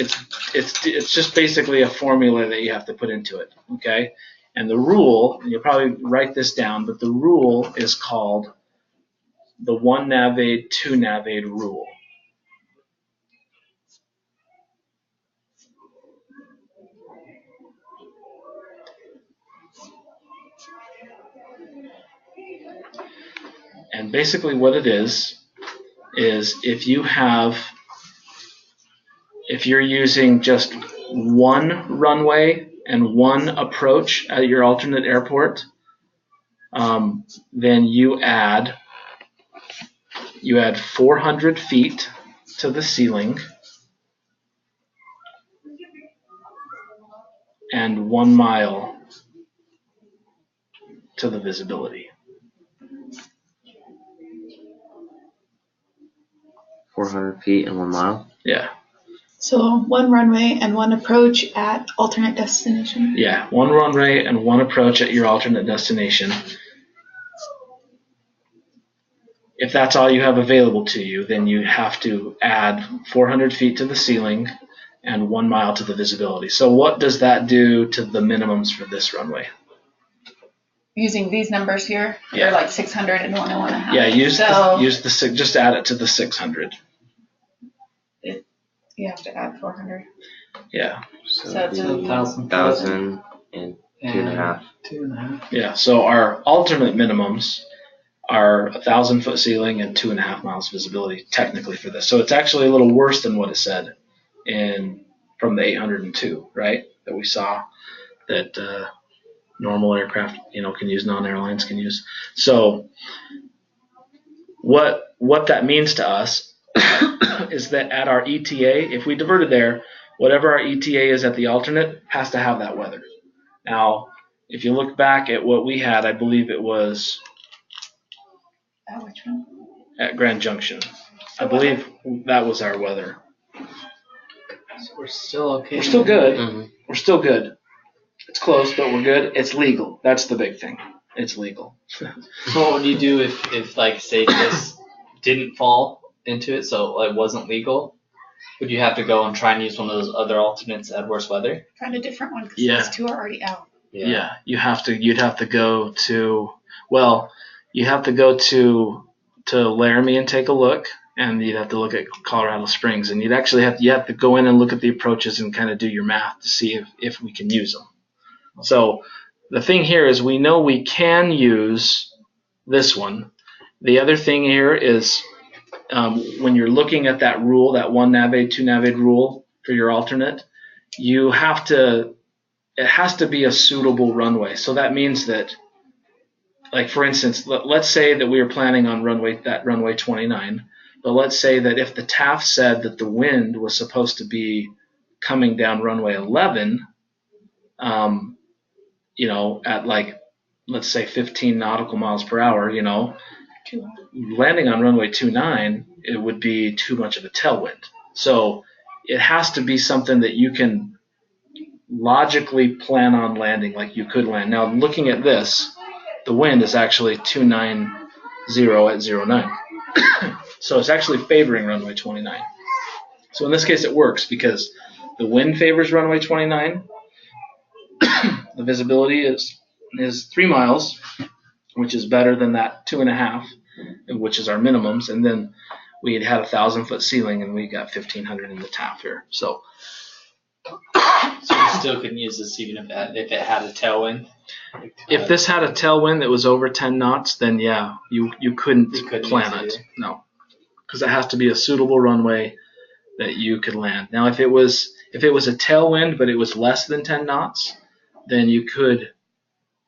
just basically a formula that you have to put into it. Okay, and the rule, you'll probably write this down, but the rule is called the 1 navade 2 navade rule. And basically what it is if you're using just one runway and one approach at your alternate airport, then you add 400 feet to the ceiling and 1 mile to the visibility. 400 feet and 1 mile? Yeah. So 1 runway and 1 approach at alternate destination? Yeah, 1 runway and 1 approach at your alternate destination. If that's all you have available to you, then you have to add 400 feet to the ceiling and 1 mile to the visibility. So what does that do to the minimums for this runway? Using these numbers here, Yeah. they're like 600 and 101.5. Yeah, just add it to the 600. You have to add 400. Yeah. So it's it'd be 1,000. 1,000 and 2.5. 2.5. Yeah. So our alternate minimums are 1,000-foot ceiling and 2.5 miles visibility technically for this. So it's actually a little worse than what it said from the 802, right? That we saw that normal aircraft, can use, non-airlines can use. So what that means to us is that at our ETA, if we diverted there, whatever our ETA is at the alternate has to have that weather. Now, if you look back at what we had, I believe it was Which one? at Grand Junction. I believe that was our weather. So we're still okay. We're still good. Mm-hmm. We're still good. It's close, but we're good. It's legal. That's the big thing. It's legal. So what would you do if like, say this didn't fall into it, so it wasn't legal? Would you have to go and try and use one of those other alternates at worse weather? Find a different one because Yeah. these 2 are already out. Yeah. You'd have to go to Laramie and take a look, and you'd have to look at Colorado Springs, and you have to go in and look at the approaches and kind of do your math to see if we can use them. So the thing here is we know we can use this one. The other thing here is when you're looking at that rule, that 1 navade, 2 navade rule for your alternate, it has to be a suitable runway. So that means that, like for instance, let's say that we were planning on runway 29, but let's say that if the TAF said that the wind was supposed to be coming down runway 11, at let's say 15 nautical miles per hour, landing on runway 29, it would be too much of a tailwind. So it has to be something that you can logically plan on landing, like you could land. Now, looking at this, the wind is actually 290 at 09. So it's actually favoring runway 29. So in this case, it works because the wind favors runway 29. The visibility is 3 miles, which is better than that 2.5, which is our minimums. And then we had 1,000-foot ceiling, and we got 1,500 in the tap here. So you still couldn't use this even if it had a tailwind? if this had a tailwind that was over 10 knots, then yeah, you couldn't plan it. No, because it has to be a suitable runway that you could land. Now, if it was a tailwind but it was less than 10 knots, then you could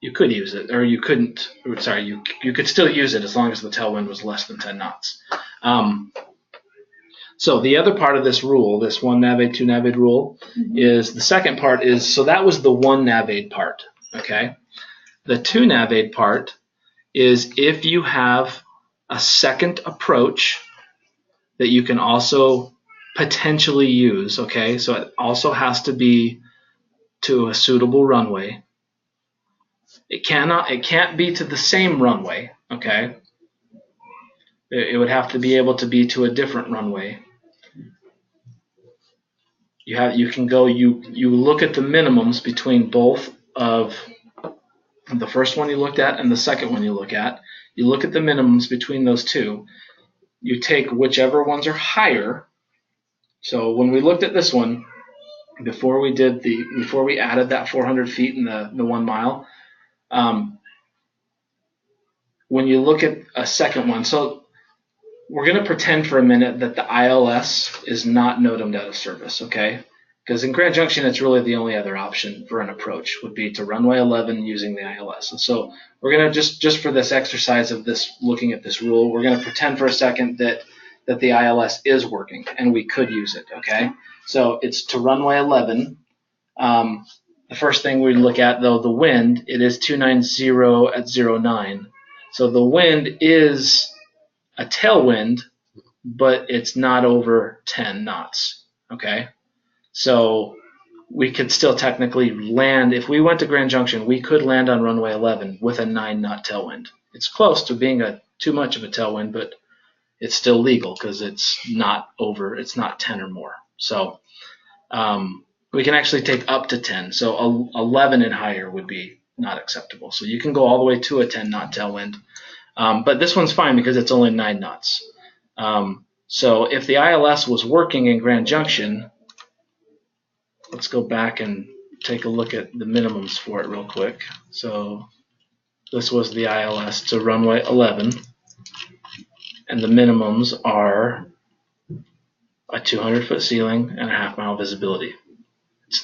use it, or you couldn't. Sorry, you could still use it as long as the tailwind was less than 10 knots. So the other part of this rule, this 1 nav aid, 2 nav aid rule, is the second part is, so that was the 1 nav aid part, okay? The 2 nav aid part is if you have a second approach that you can also potentially use, okay? So it also has to be to a suitable runway. It can't be to the same runway, okay? It would have to be able to be to a different runway. You can go, you look at the minimums between both of the first one you looked at and the second one you look at. You look at the minimums between those two. You take whichever ones are higher. So when we looked at this one, before we added that 400 feet in the 1 mile, when you look at a second one, so we're going to pretend for a minute that the ILS is not NOTAMed out of service, okay? Because in Grand Junction, it's really the only other option for an approach would be to runway 11 using the ILS. And so we're going to just for this exercise of this, looking at this rule, we're going to pretend for a second that the ILS is working and we could use it, okay? So it's to runway 11. The first thing we look at, though, the wind, it is 290 at 09. So the wind is a tailwind, but it's not over 10 knots, okay? So we could still technically land, if we went to Grand Junction, we could land on runway 11 with a 9-knot tailwind. It's close to being too much of a tailwind, but it's still legal because it's not 10 or more. So we can actually take up to 10. So 11 and higher would be not acceptable. So you can go all the way to a 10-knot tailwind. But this one's fine because it's only 9 knots. So if the ILS was working in Grand Junction, let's go back and take a look at the minimums for it real quick. So this was the ILS to runway 11, and the minimums are a 200-foot ceiling and a half-mile visibility. It's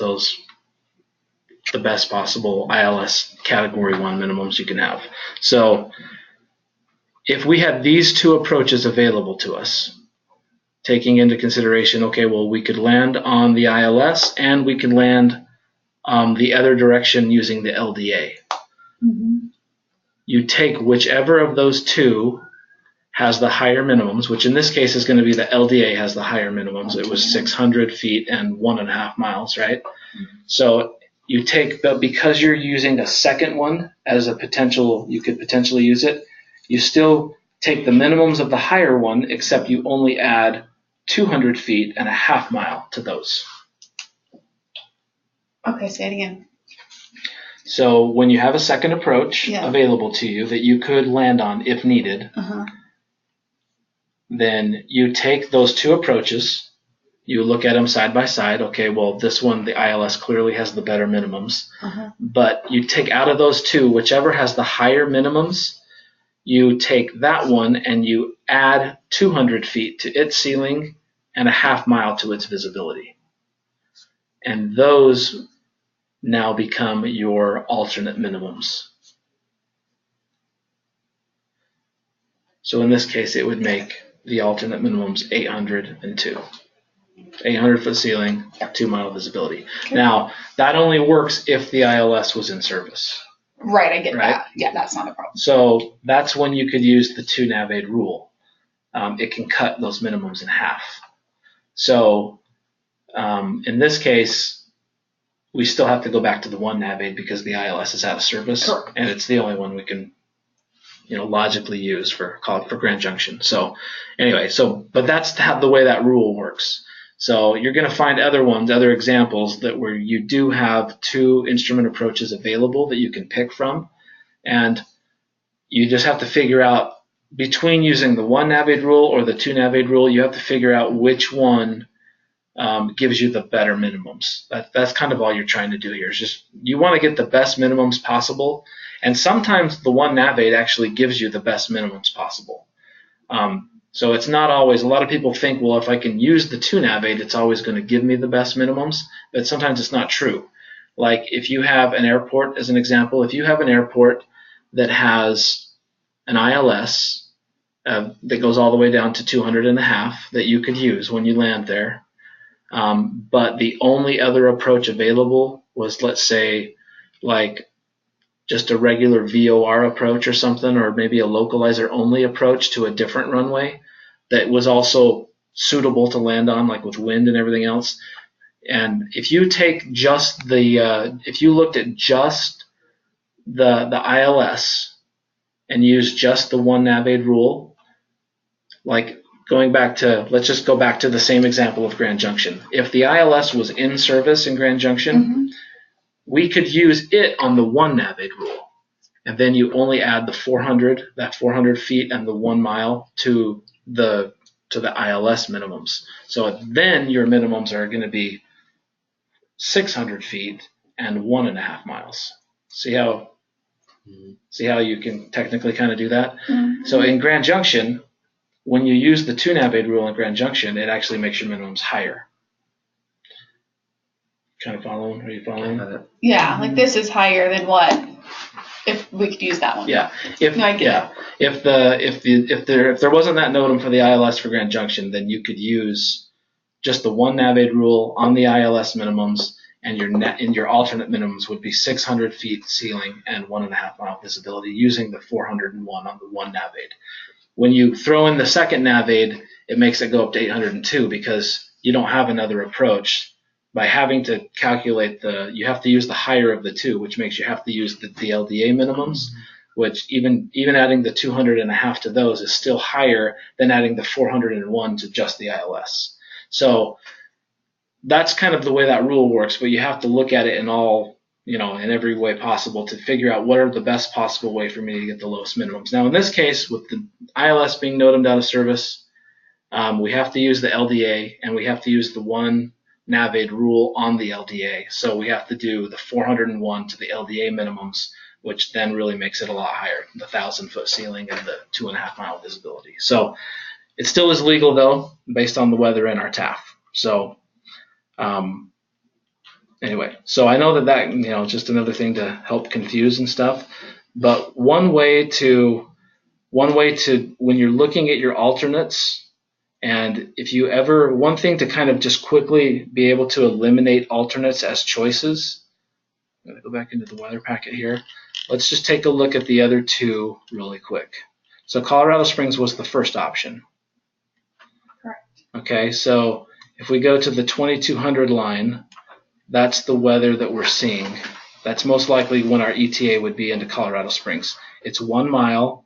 the best possible ILS Category 1 minimums you can have. So if we had these two approaches available to us, taking into consideration, okay, well, we could land on the ILS and we could land the other direction using the LDA. You take whichever of those two has the higher minimums, which in this case is going to be the LDA has the higher minimums. It was 600 feet and 1.5 miles, right? So you take, but because you're using a second one as a potential, you could potentially use it, you still take the minimums of the higher one, except you only add 200 feet and a half mile to those. Okay, say it again. So when you have a second approach available to you that you could land on if needed, then you take those two approaches, you look at them side by side. Okay, well, this one, the ILS clearly has the better minimums. But you take out of those two, whichever has the higher minimums, you take that one and you add 200 feet to its ceiling and a half mile to its visibility. And those now become your alternate minimums. So in this case, it would make the alternate minimums 802. 800-foot ceiling, 2-mile visibility. Now, that only works if the ILS was in service. Right, I get that. Yeah, that's not a problem. So that's when you could use the 2 nav aid rule. It can cut those minimums in half. So In this case, we still have to go back to the one nav aid because the ILS is out of service, Correct. and it's the only one we can, logically use for Grand Junction. So anyway, but that's the way that rule works. So you're going to find other examples that where you do have two instrument approaches available that you can pick from, and you just have to figure out between using the one nav aid rule or the two nav aid rule, you have to figure out which one gives you the better minimums. That's kind of all you're trying to do here. Is just you want to get the best minimums possible, and sometimes the one nav aid actually gives you the best minimums possible. So it's not always. A lot of people think, well, if I can use the two nav aid, it's always going to give me the best minimums, but sometimes it's not true. Like if you have an airport, as an example, if you have an airport that has an ILS that goes all the way down to 200.5 that you could use when you land there, but the only other approach available was, let's say, like just a regular VOR approach or something, or maybe a localizer only approach to a different runway that was also suitable to land on, like with wind and everything else. And if you take just if you looked at just the ILS and used just the one nav aid rule, like let's just go back to the same example of Grand Junction. If the ILS was in service in Grand Junction, we could use it on the one nav aid rule. And then you only add the 400 feet and the 1 mile to the ILS minimums. So then your minimums are going to be 600 feet and 1.5 miles. See how you can technically kind of do that? Mm-hmm. So in Grand Junction, when you use the two nav aid rule in Grand Junction, it actually makes your minimums higher. Kind of following? Are you following? Yeah, like this is higher than what? If we could use that one. Yeah. If there wasn't that NOTAM for the ILS for Grand Junction, then you could use just the one nav aid rule on the ILS minimums, and your alternate minimums would be 600 feet ceiling and 1.5 mile visibility using the 401 on the one nav aid. When you throw in the second nav aid, it makes it go up to 802 because you don't have another approach. By having to calculate you have to use the higher of the two, which makes you have to use the LDA minimums, which even adding the 200.5 to those is still higher than adding the 401 to just the ILS. So that's kind of the way that rule works, but you have to look at it in every way possible to figure out what are the best possible way for me to get the lowest minimums. Now in this case, with the ILS being NOTAMed out of service, we have to use the LDA and we have to use the one nav aid rule on the LDA. So we have to do the 401 to the LDA minimums, which then really makes it a lot higher, the 1,000-foot ceiling and the 2.5 mile visibility. So it still is legal though, based on the weather and our TAF. So anyway, so I know that just another thing to help confuse and stuff. But one way to when you're looking at your alternates, and one thing to kind of just quickly be able to eliminate alternates as choices. I'm going to go back into the weather packet here. Let's just take a look at the other two really quick. So Colorado Springs was the first option. Correct. Okay, so if we go to the 2200 line, that's the weather that we're seeing. That's most likely when our ETA would be into Colorado Springs. It's 1 mile.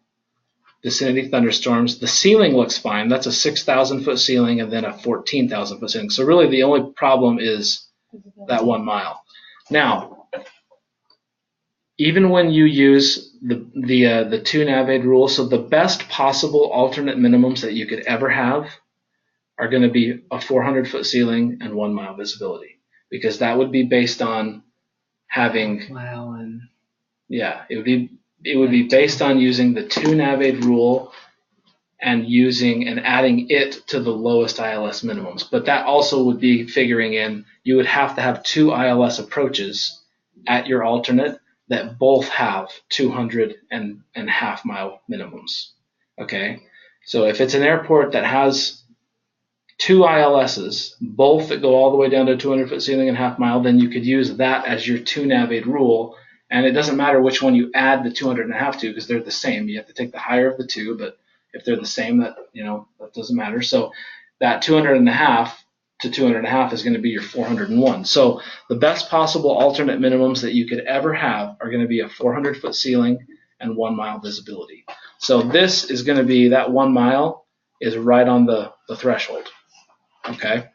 Vicinity thunderstorms. The ceiling looks fine. That's a 6,000-foot ceiling and then a 14,000-foot ceiling. So really the only problem is that 1 mile. Now, even when you use the two nav aid rule, so the best possible alternate minimums that you could ever have are going to be a 400-foot ceiling and 1 mile visibility, because that would be based on having. It would be based on using the two nav aid rule and adding it to the lowest ILS minimums. But that also would be figuring in, you would have to have two ILS approaches at your alternate that both have 200.5 mile minimums. Okay, so if it's an airport that has two ILSs, both that go all the way down to 200-foot ceiling and half mile, then you could use that as your two nav aid rule. And it doesn't matter which one you add the 200.5 to, because they're the same. You have to take the higher of the two, but if they're the same, that doesn't matter. So that 200.5 to 200.5 is going to be your 401. So the best possible alternate minimums that you could ever have are going to be a 400-foot ceiling and 1 mile visibility. So this is going to be, that 1 mile is right on the threshold. Okay.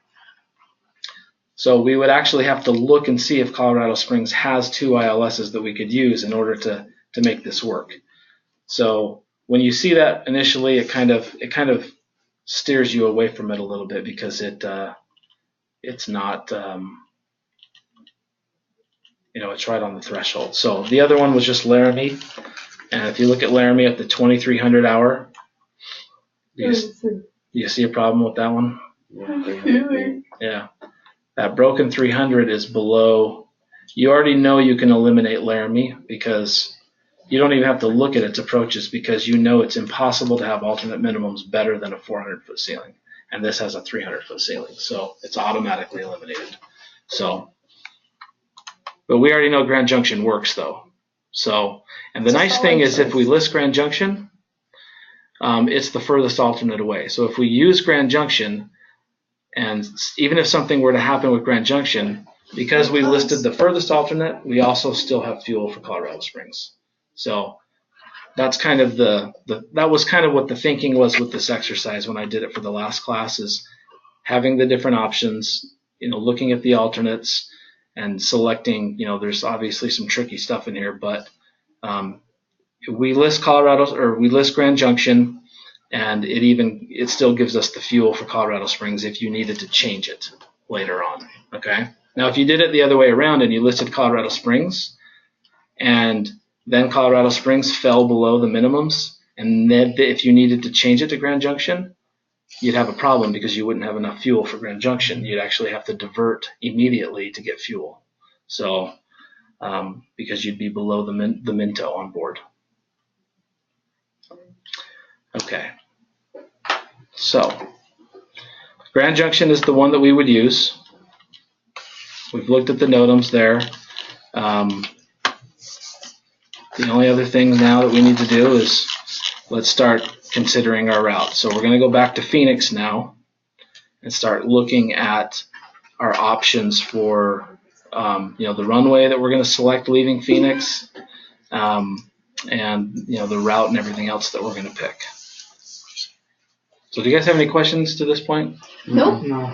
So we would actually have to look and see if Colorado Springs has 2 ILSs that we could use in order to make this work. So when you see that initially, it kind of steers you away from it a little bit because it's not, it's right on the threshold. So the other one was just Laramie. And if you look at Laramie at the 2300 hour, do you see a problem with that one? Yeah. That broken 300 is below. You already know you can eliminate Laramie because you don't even have to look at its approaches because you know it's impossible to have alternate minimums better than a 400-foot ceiling. And this has a 300-foot ceiling, so it's automatically eliminated. So, but we already know Grand Junction works though. So, and the nice thing is if we list Grand Junction, it's the furthest alternate away. So if we use Grand Junction, and even if something were to happen with Grand Junction, because we listed the furthest alternate, we also still have fuel for Colorado Springs. So that's kind of that was kind of what the thinking was with this exercise when I did it for the last class, is having the different options, looking at the alternates and selecting, there's obviously some tricky stuff in here, but we list we list Grand Junction, and it still gives us the fuel for Colorado Springs if you needed to change it later on. Okay. Now, if you did it the other way around and you listed Colorado Springs, and then Colorado Springs fell below the minimums, and then if you needed to change it to Grand Junction, you'd have a problem because you wouldn't have enough fuel for Grand Junction. You'd actually have to divert immediately to get fuel. So, because you'd be below the Minto on board. Okay. So, Grand Junction is the one that we would use. We've looked at the NOTAMs there. The only other thing now that we need to do is let's start considering our route. So we're going to go back to Phoenix now and start looking at our options for the runway that we're going to select leaving Phoenix, and the route and everything else that we're going to pick. So do you guys have any questions to this point? Nope. No.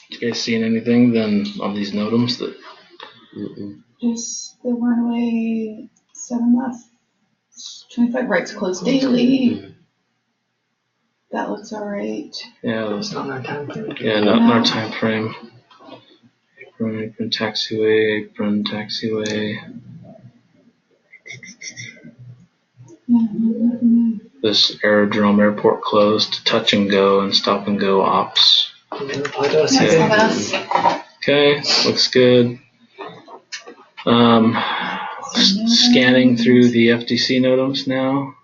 You guys seen anything then on these NOTAMs that? Just the runway 7 left, 25 rights closed daily. That looks alright. Yeah, It's not in our time frame. yeah, not in our time frame. Apron taxiway, apron taxiway. This aerodrome airport closed, touch and go and stop and go ops. That's not us. Okay, looks good. Scanning through the FTC NOTAMs now.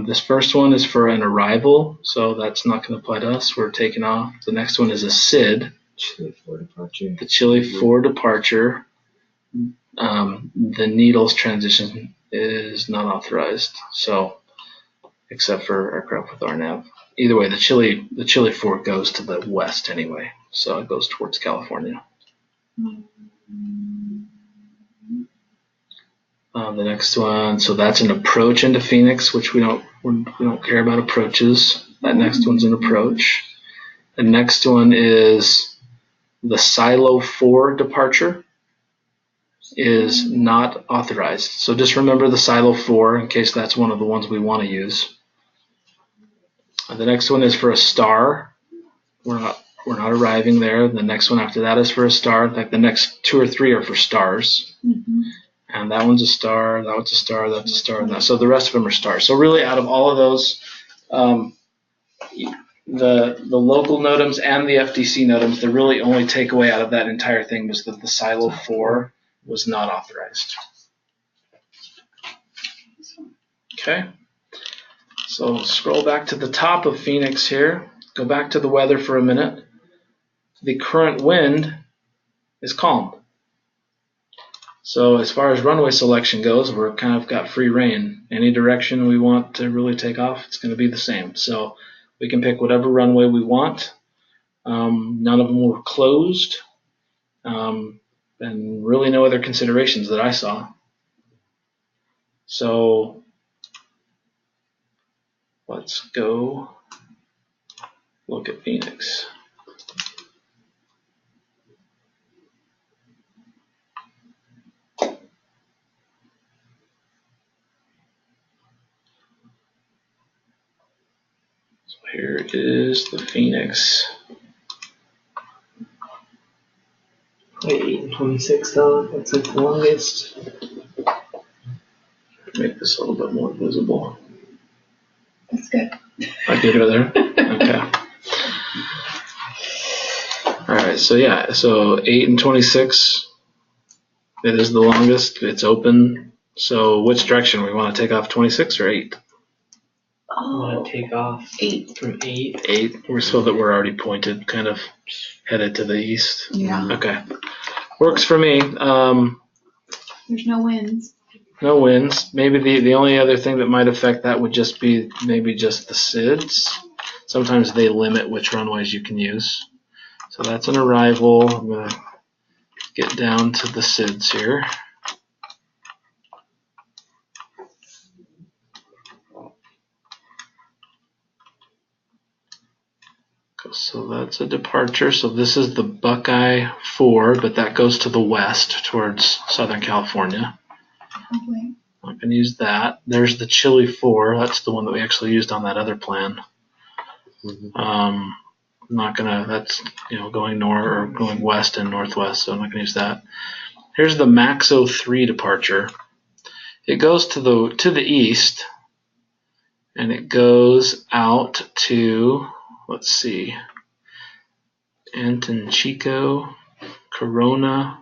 This first one is for an arrival, so that's not going to apply to us. We're taking off. The next one is a SID. Chile for departure. The Chile for departure. The Needles transition is not authorized, so except for aircraft with RNAV. Either way, the Chile 4 goes to the west anyway, so it goes towards California. The next one, so that's an approach into Phoenix, which we don't care about approaches. That next one's an approach. The next one is the Silo 4 departure is not authorized. So just remember the Silo 4 in case that's one of the ones we want to use. The next one is for a star. We're not arriving there. The next one after that is for a star. In fact, the next 2 or 3 are for stars. And that one's a star, that one's a star, that's a star, and that. So the rest of them are stars. So really, out of all of those, the local NOTAMs and the FDC NOTAMs, the really only takeaway out of that entire thing was that the Silo 4 was not authorized. Okay. So scroll back to the top of Phoenix here. Go back to the weather for a minute. The current wind is calm. So as far as runway selection goes, we're kind of got free reign. Any direction we want to really take off, it's going to be the same. So we can pick whatever runway we want. None of them were closed. And really no other considerations that I saw. So let's go look at Phoenix. So here is the Phoenix. Wait, 8 and 26 though. That's like the longest. Make this a little bit more visible. That's good. I did right there? Okay. Alright, so yeah, so 8 and 26. It is the longest. It's open. So which direction? We want to take off 26 or 8? I want to take off 8. from 8. 8. We're so that we're already pointed, kind of headed to the east. Yeah. Okay. Works for me. There's no winds. No winds. Maybe the only other thing that might affect that would just be maybe just the SIDS. Sometimes they limit which runways you can use. So that's an arrival. I'm going to get down to the SIDS here. So that's a departure. So this is the Buckeye 4, but that goes to the west towards Southern California. Okay. Not going to use that. There's the Chili 4. That's the one that we actually used on that other plan. Not going to, that's, going north or going west and northwest, so I'm not going to use that. Here's the Maxo 3 departure. It goes to the east, and it goes out to, let's see, Antonchico, Corona.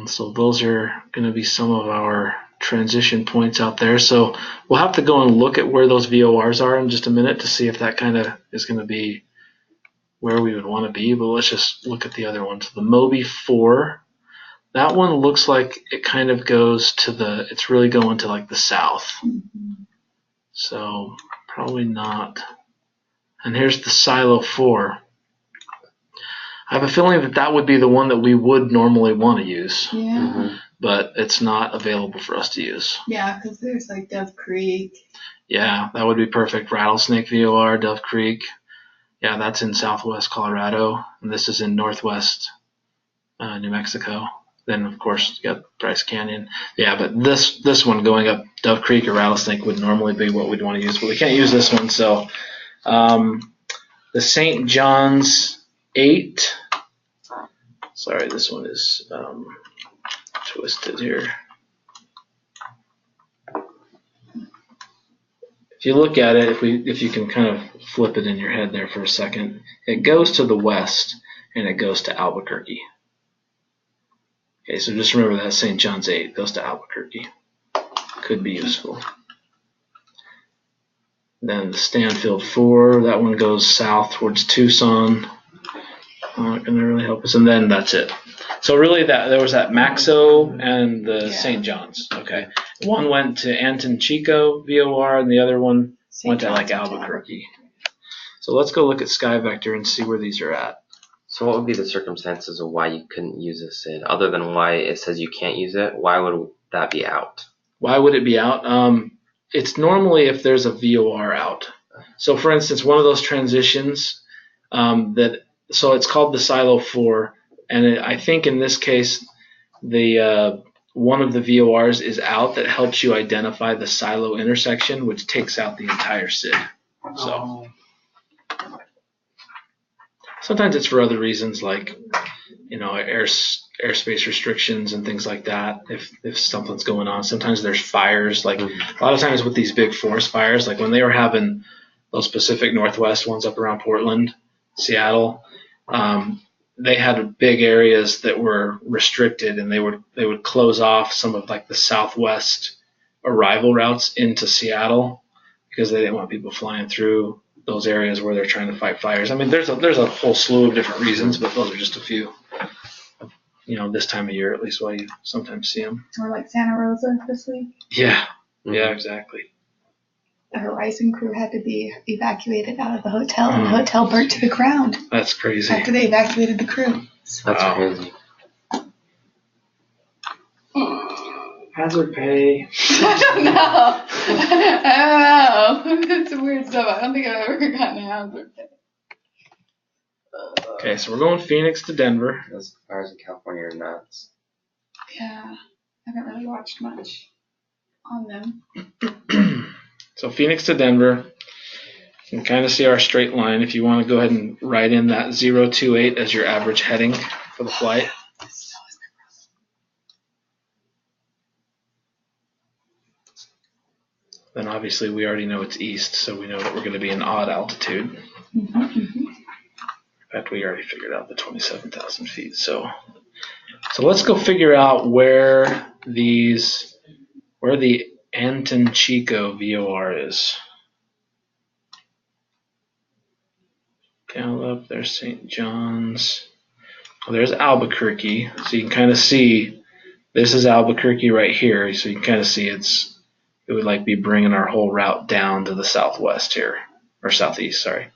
So those are going to be some of our transition points out there. So we'll have to go and look at where those VORs are in just a minute to see if that kind of is going to be where we would want to be. But let's just look at the other ones. The Moby 4, that one looks like it kind of goes to it's really going to like the south. Mm-hmm. So probably not. And here's the Silo 4. I have a feeling that would be the one that we would normally want to use. Yeah. But it's not available for us to use. Yeah, because there's like Dove Creek. Yeah, that would be perfect. Rattlesnake VOR, Dove Creek. Yeah, that's in southwest Colorado, and this is in northwest New Mexico. Then, of course, you got Bryce Canyon. Yeah, but this one going up Dove Creek or Rattlesnake would normally be what we'd want to use, but we can't use this one. So the St. John's 8. Sorry, this one is twisted here. If you look at it, if you can kind of flip it in your head there for a second, it goes to the west and it goes to Albuquerque. Okay, so just remember that St. John's 8 goes to Albuquerque. Could be useful. Then the Stanfield 4, that one goes south towards Tucson. Not going to really help us. And then that's it. So really there was that Maxo and the St. John's. Okay. One went to Antonchico VOR and the other one went to like Albuquerque. So let's go look at SkyVector and see where these are at. So what would be the circumstances of why you couldn't use a SID? Other than why it says you can't use it, why would that be out? Why would it be out? It's normally if there's a VOR out. So for instance, one of those transitions so it's called the Silo 4, and I think in this case, the one of the VORs is out that helps you identify the silo intersection, which takes out the entire SID. So sometimes it's for other reasons, like airspace restrictions and things like that. If something's going on, sometimes there's fires. Like a lot of times with these big forest fires, like when they were having those Pacific Northwest ones up around Portland, Seattle, they had big areas that were restricted, and they would close off some of like the Southwest arrival routes into Seattle because they didn't want people flying through those areas where they're trying to fight fires. I mean, there's a whole slew of different reasons, but those are just a few. This time of year, at least, why you sometimes see them. Or like Santa Rosa this week. Yeah, yeah, exactly. The Horizon crew had to be evacuated out of the hotel, and the hotel burnt to the ground. That's crazy. After they evacuated the crew. That's crazy. Hazard pay. I don't know. It's weird stuff. I don't think I've ever gotten a hazard pay. Okay, so we're going Phoenix to Denver. Those fires in California are nuts. Yeah, I haven't really watched much on them. So Phoenix to Denver. You can kind of see our straight line. If you want to go ahead and write in that 028 as your average heading for the flight. Then obviously we already know it's east, so we know that we're going to be in odd altitude. In fact, we already figured out the 27,000 feet. So let's go figure out where the Anton-Chico VOR is. Gallup, there's St. John's. Well, there's Albuquerque. So you can kind of see this is Albuquerque right here. So you can kind of see it would like be bringing our whole route down to the southwest here, or southeast, sorry.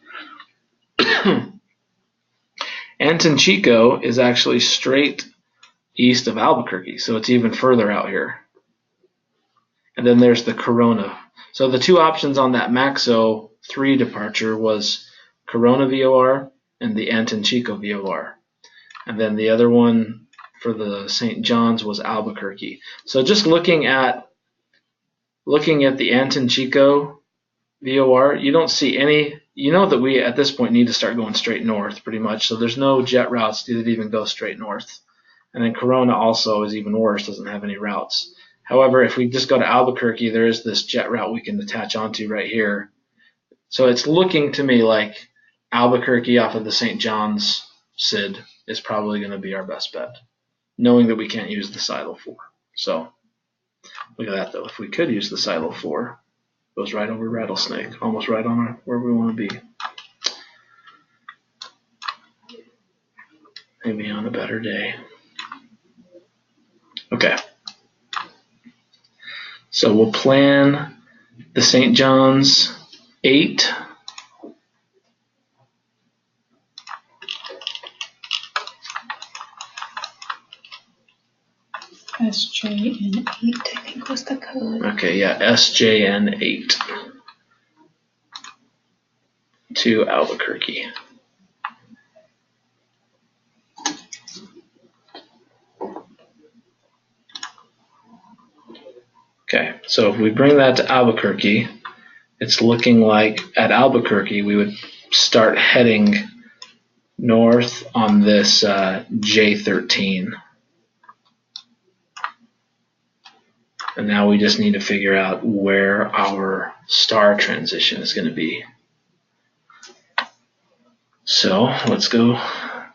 Anton-Chico is actually straight east of Albuquerque, so it's even further out here. And then there's the Corona. So the two options on that Maxo 3 departure was Corona VOR and the Anton-Chico VOR. And then the other one for the St. John's was Albuquerque. So just looking at the Anton-Chico VOR, you don't see any. You know that we at this point need to start going straight north pretty much. So there's no jet routes that even go straight north. And then Corona also is even worse, doesn't have any routes. However, if we just go to Albuquerque, there is this jet route we can attach onto right here. So it's looking to me like Albuquerque off of the St. John's SID is probably going to be our best bet, knowing that we can't use the Silo 4. So look at that, though. If we could use the Silo 4, it goes right over Rattlesnake, almost right on where we want to be. Maybe on a better day. Okay. So we'll plan the St. John's 8. SJN 8, I think was the code. Okay, yeah, SJN 8 to Albuquerque. Okay, so if we bring that to Albuquerque, it's looking like at Albuquerque we would start heading north on this J13. And now we just need to figure out where our star transition is going to be. So let's go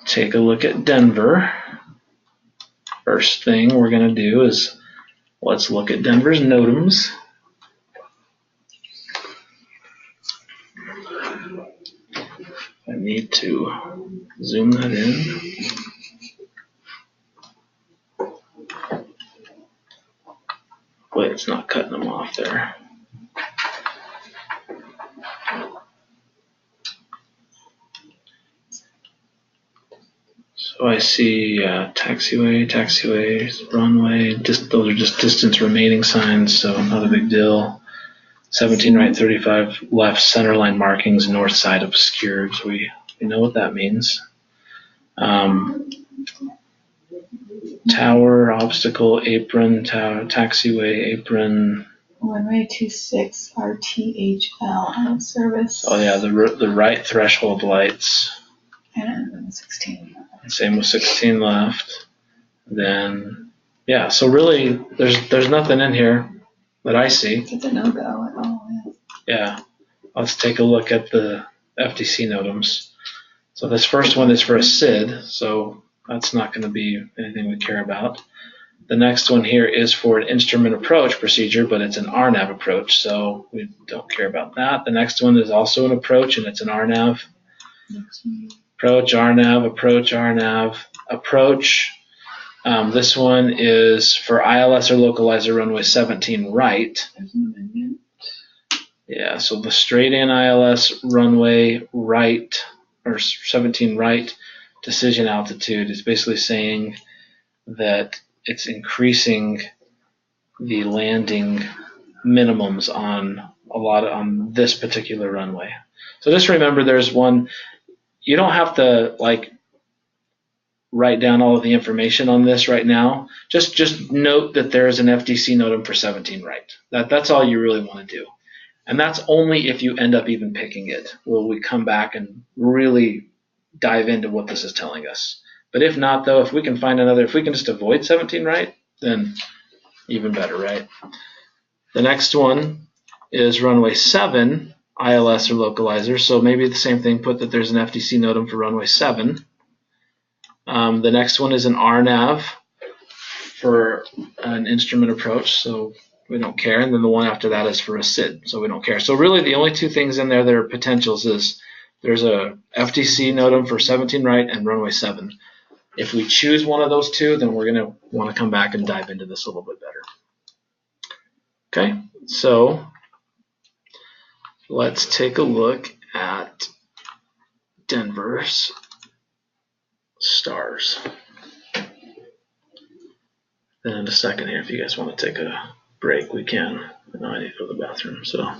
take a look at Denver. First thing we're going to do is let's look at Denver's NOTAMs. I need to zoom that in. Wait, it's not cutting them off there. So I see taxiway, runway. Those are just distance remaining signs, so not a big deal. 17 right, 35 left, centerline markings, north side obscured. So we know what that means. Tower, obstacle, apron, tower, taxiway, apron. Runway 26 RTHL out of service. Oh yeah, the right threshold lights. And 16. Same with 16 left. Then, yeah, so really there's nothing in here that I see. It's a no-go at all. Yeah, let's take a look at the FTC NOTAMs. So this first one is for a SID, so that's not going to be anything we care about. The next one here is for an instrument approach procedure, but it's an RNAV approach, so we don't care about that. The next one is also an approach, and it's an RNAV. Approach, RNAV, approach, RNAV, approach. This one is for ILS or localizer runway 17 right. Yeah, so the straight in ILS runway right, or 17 right decision altitude is basically saying that it's increasing the landing minimums on this particular runway. So just remember there's one, you don't have to write down all of the information on this right now. Just note that there is an FTC NOTAM for 17 right. That's all you really want to do. And that's only if you end up even picking it. Will we come back and really dive into what this is telling us? But if not, though, if we can just avoid 17 right, then even better, right? The next one is runway 7, ILS or localizer. So maybe the same thing, put that there's an FTC NOTAM for runway 7. The next one is an RNAV for an instrument approach, so we don't care. And then the one after that is for a SID, so we don't care. So really the only two things in there that are potentials is there's a FTC NOTAM for 17 right and runway 7. If we choose one of those two, then we're going to want to come back and dive into this a little bit better. Okay, so let's take a look at Denver's stars. Then in a second here, if you guys want to take a break, we can. I know I need to go to the bathroom, so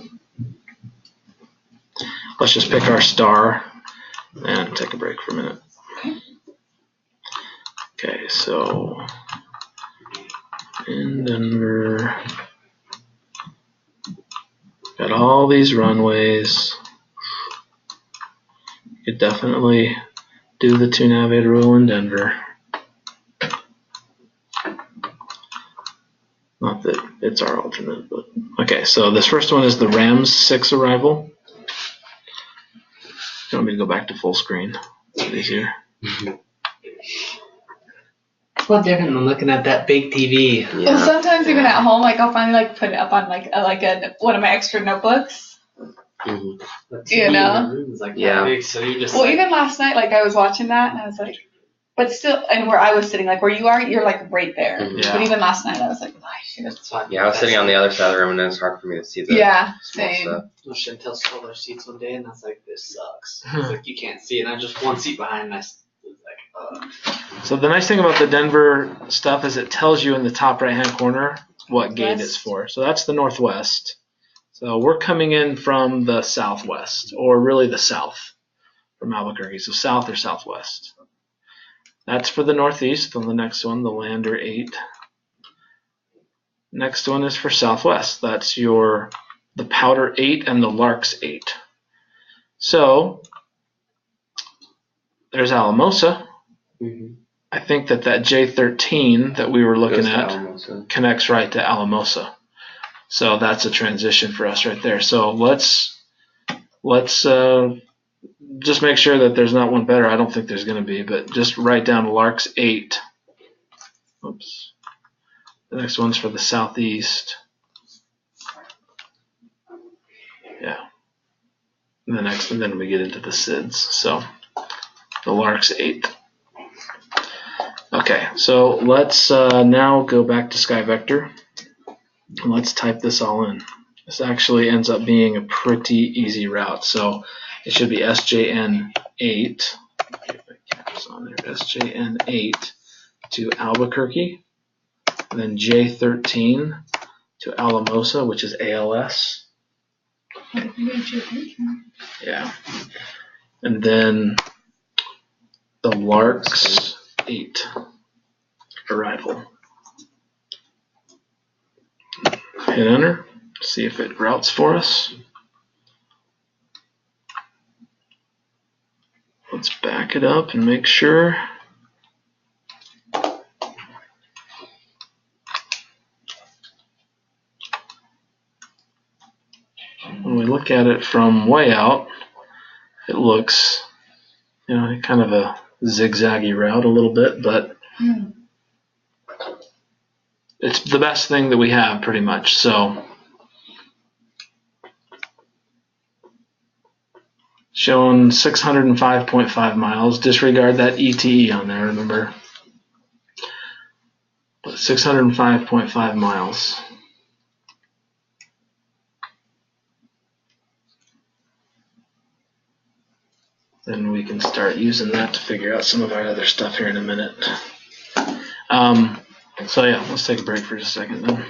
let's just pick our star and take a break for a minute. Okay, so in Denver, got all these runways. You could definitely do the 2-nav rule in Denver. Not that it's our alternate, but okay. So this first one is the Rams 6 arrival. You want me to go back to full screen? It's easier. It's a lot different than looking at that big TV. Yeah. Well, sometimes even at home, I'll finally put it up on one of my extra notebooks. Mm-hmm. You know? It's like Yeah. big, so you just Even last night, I was watching that and I was like, but still, and where I was sitting, where you are, you're right there. Mm-hmm. Yeah. But even last night, I was like, I should have. Yeah, I was sitting on the other side of the room, and it was hard for me to see the Yeah, small same. stuff. Chantel stole our seats one day, and I was like, "This sucks." It's like you can't see, and I just one seat behind, and I was like, So the nice thing about the Denver stuff is it tells you in the top right-hand corner what gate it's for. So that's the northwest. So we're coming in from the southwest, or really the south from Albuquerque. So south or southwest. That's for the northeast. On the next one, the Lander 8. Next one is for southwest. That's the Powder 8 and the Larks 8. So there's Alamosa. Mm-hmm. I think that J13 that we were looking at Alamosa. connects right to Alamosa. So that's a transition for us right there. So let's just make sure that there's not one better. I don't think there's going to be, but just write down Larks 8. Oops. The next one's for the southeast. Yeah. And then we get into the SIDS. So the Larks 8. Okay, so let's now go back to SkyVector. And let's type this all in. This actually ends up being a pretty easy route. So it should be SJN8. SJN8 to Albuquerque. And then J13 to Alamosa, which is ALS. Yeah. And then the Larks 8 arrival. Hit enter. See if it routes for us. Let's back it up and make sure. when we look at it from way out, it looks, kind of a zigzaggy route a little bit, but it's the best thing that we have pretty much. So showing 605.5 miles. Disregard that ETE on there, remember. But 605.5 miles. Then we can start using that to figure out some of our other stuff here in a minute. So yeah, let's take a break for just a second then.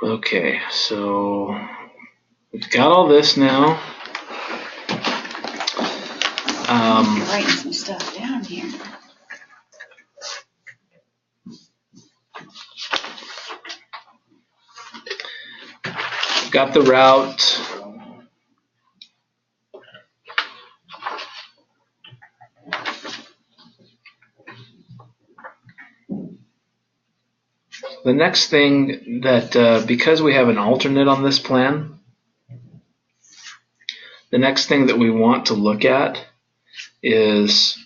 Okay, so we've got all this now. I'm writing some stuff down here. Got the route. The next thing that, because we have an alternate on this plan, the next thing that we want to look at is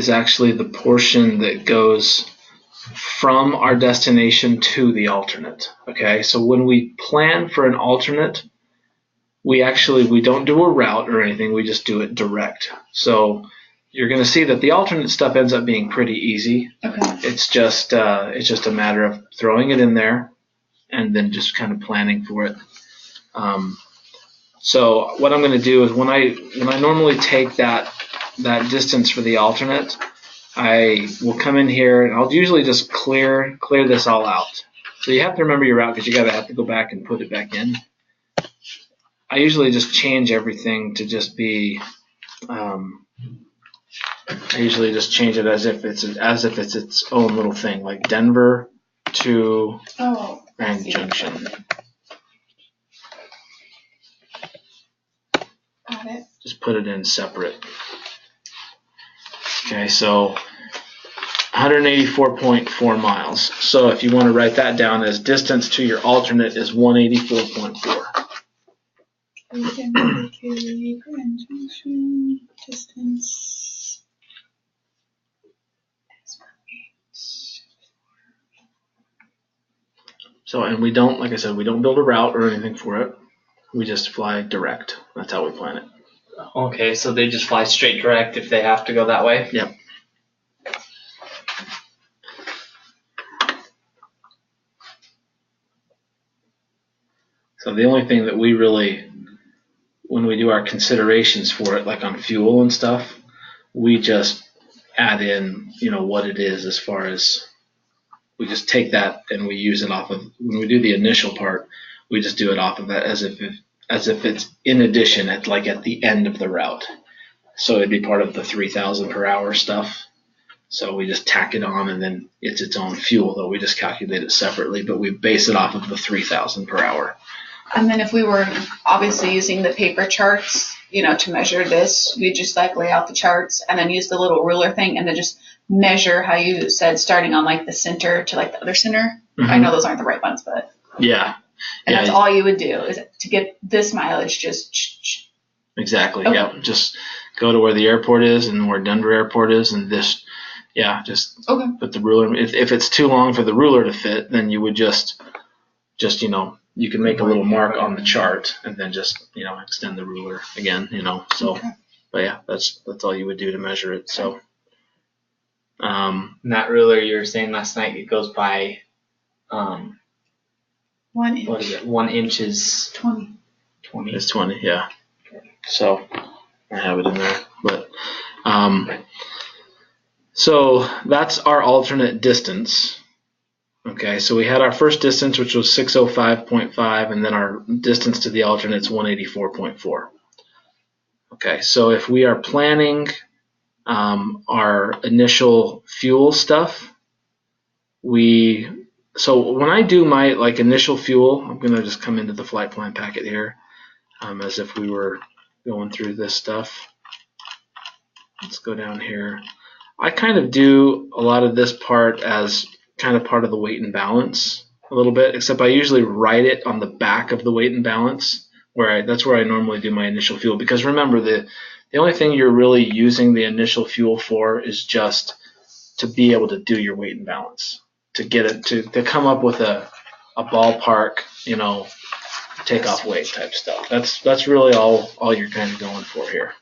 actually the portion that goes from our destination to the alternate. Okay, so when we plan for an alternate, we don't do a route or anything, we just do it direct. So you're going to see that the alternate stuff ends up being pretty easy. Okay. It's just a matter of throwing it in there and then just kind of planning for it. So what I'm going to do is when I normally take that distance for the alternate, I will come in here and I'll usually just clear this all out. So you have to remember your route because you have to go back and put it back in. I usually just change everything to just be. I usually just change it as if it's its own little thing, like Denver to Grand Junction. Got it. Just put it in separate. Okay, so 184.4 miles. So if you want to write that down as distance to your alternate is 184.4. Grand Junction distance. So, and we don't, like I said, we don't build a route or anything for it. We just fly direct. That's how we plan it. Okay, so they just fly straight direct if they have to go that way? Yep. So the only thing that we really, when we do our considerations for it, like on fuel and stuff, we just add in, what it is as far as, we just take that and we use it off of, when we do the initial part, we just do it off of that as if it's in addition at the end of the route. So it'd be part of the 3,000 per hour stuff. So we just tack it on and then it's its own fuel, though we just calculate it separately, but we base it off of the 3,000 per hour. And then if we were obviously using the paper charts, to measure this, we just lay out the charts and then use the little ruler thing and then just measure how you said, starting on the center to the other center. Mm-hmm. I know those aren't the right ones, but yeah. And that's all you would do is to get this mileage. Just exactly. Okay. Yep. Just go to where the airport is and where Denver Airport is, and this. Yeah. Just put the ruler. If it's too long for the ruler to fit, then you would just you can make a little mark on the chart and then just extend the ruler again. So. Okay. But yeah, that's all you would do to measure it. So. And that ruler you were saying last night, it goes by. 1 inch. What is it? 1 inch is 20. 20. It's 20, yeah. So I have it in there. But so that's our alternate distance. Okay, so we had our first distance, which was 605.5, and then our distance to the alternate is 184.4. Okay, so if we are planning our initial fuel stuff, so when I do my initial fuel, I'm going to just come into the flight plan packet here as if we were going through this stuff. Let's go down here. I kind of do a lot of this part as kind of part of the weight and balance. a little bit, except I usually write it on the back of the weight and balance, that's where I normally do my initial fuel. Because remember, the only thing you're really using the initial fuel for is just to be able to do your weight and balance, to get it to come up with a ballpark, take off weight type stuff. That's really all you're kind of going for here.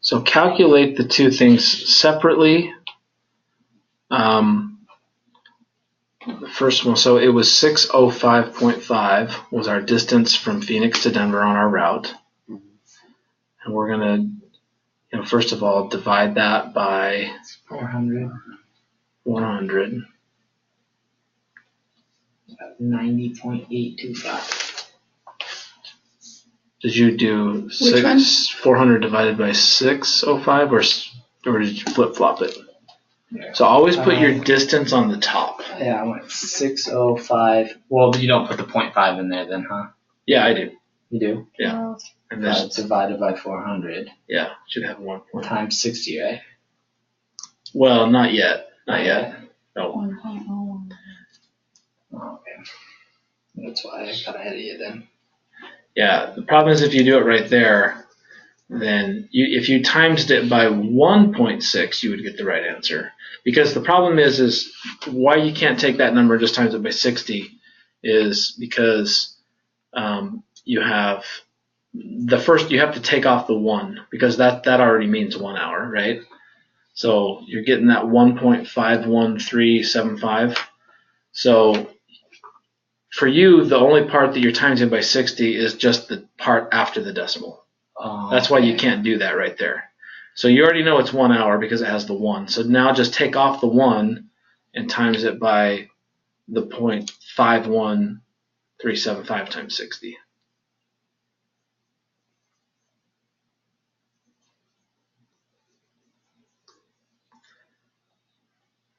So calculate the two things separately. The first one, so it was 605.5 was our distance from Phoenix to Denver on our route. And we're going to, first of all, divide that by 400. 90.825. Did you do 400 divided by 605 or did you flip flop it? Yeah. So always put your distance on the top. Yeah, I went 605. Well, you don't put the 0.5 in there then, huh? Yeah, I do. You do? Yeah. And then divided by 400. Yeah, should have 1 point. Times 60, right? Well, not yet. Not yet. No. 1.01. Oh, okay. That's why I got ahead of you then. Yeah, the problem is if you do it right there, then if you times it by 1.6, you would get the right answer. Because the problem is why you can't take that number and just times it by 60 is because you have to take off the 1 because that already means 1 hour, right? So you're getting that 1.51375. So for you, the only part that you're timesing by 60 is just the part after the decimal. That's why you can't do that right there. So you already know it's 1 hour because it has the 1. So now just take off the 1 and times it by the 0.51375 times 60.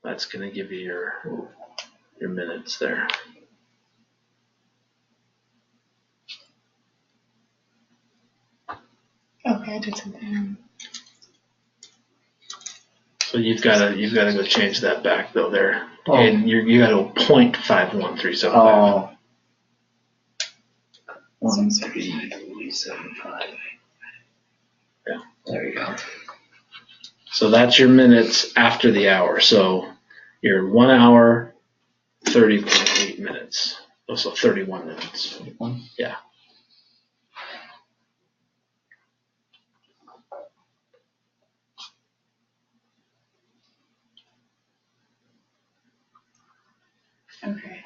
That's going to give you your minutes there. Okay, I did something. So you've got to go change that back though there, and you got to 0.51375. Oh. 1.375. Yeah. There you go. So that's your minutes after the hour. So you're 1 hour, 30.8 minutes. Also 31 minutes. 31? Yeah. Okay.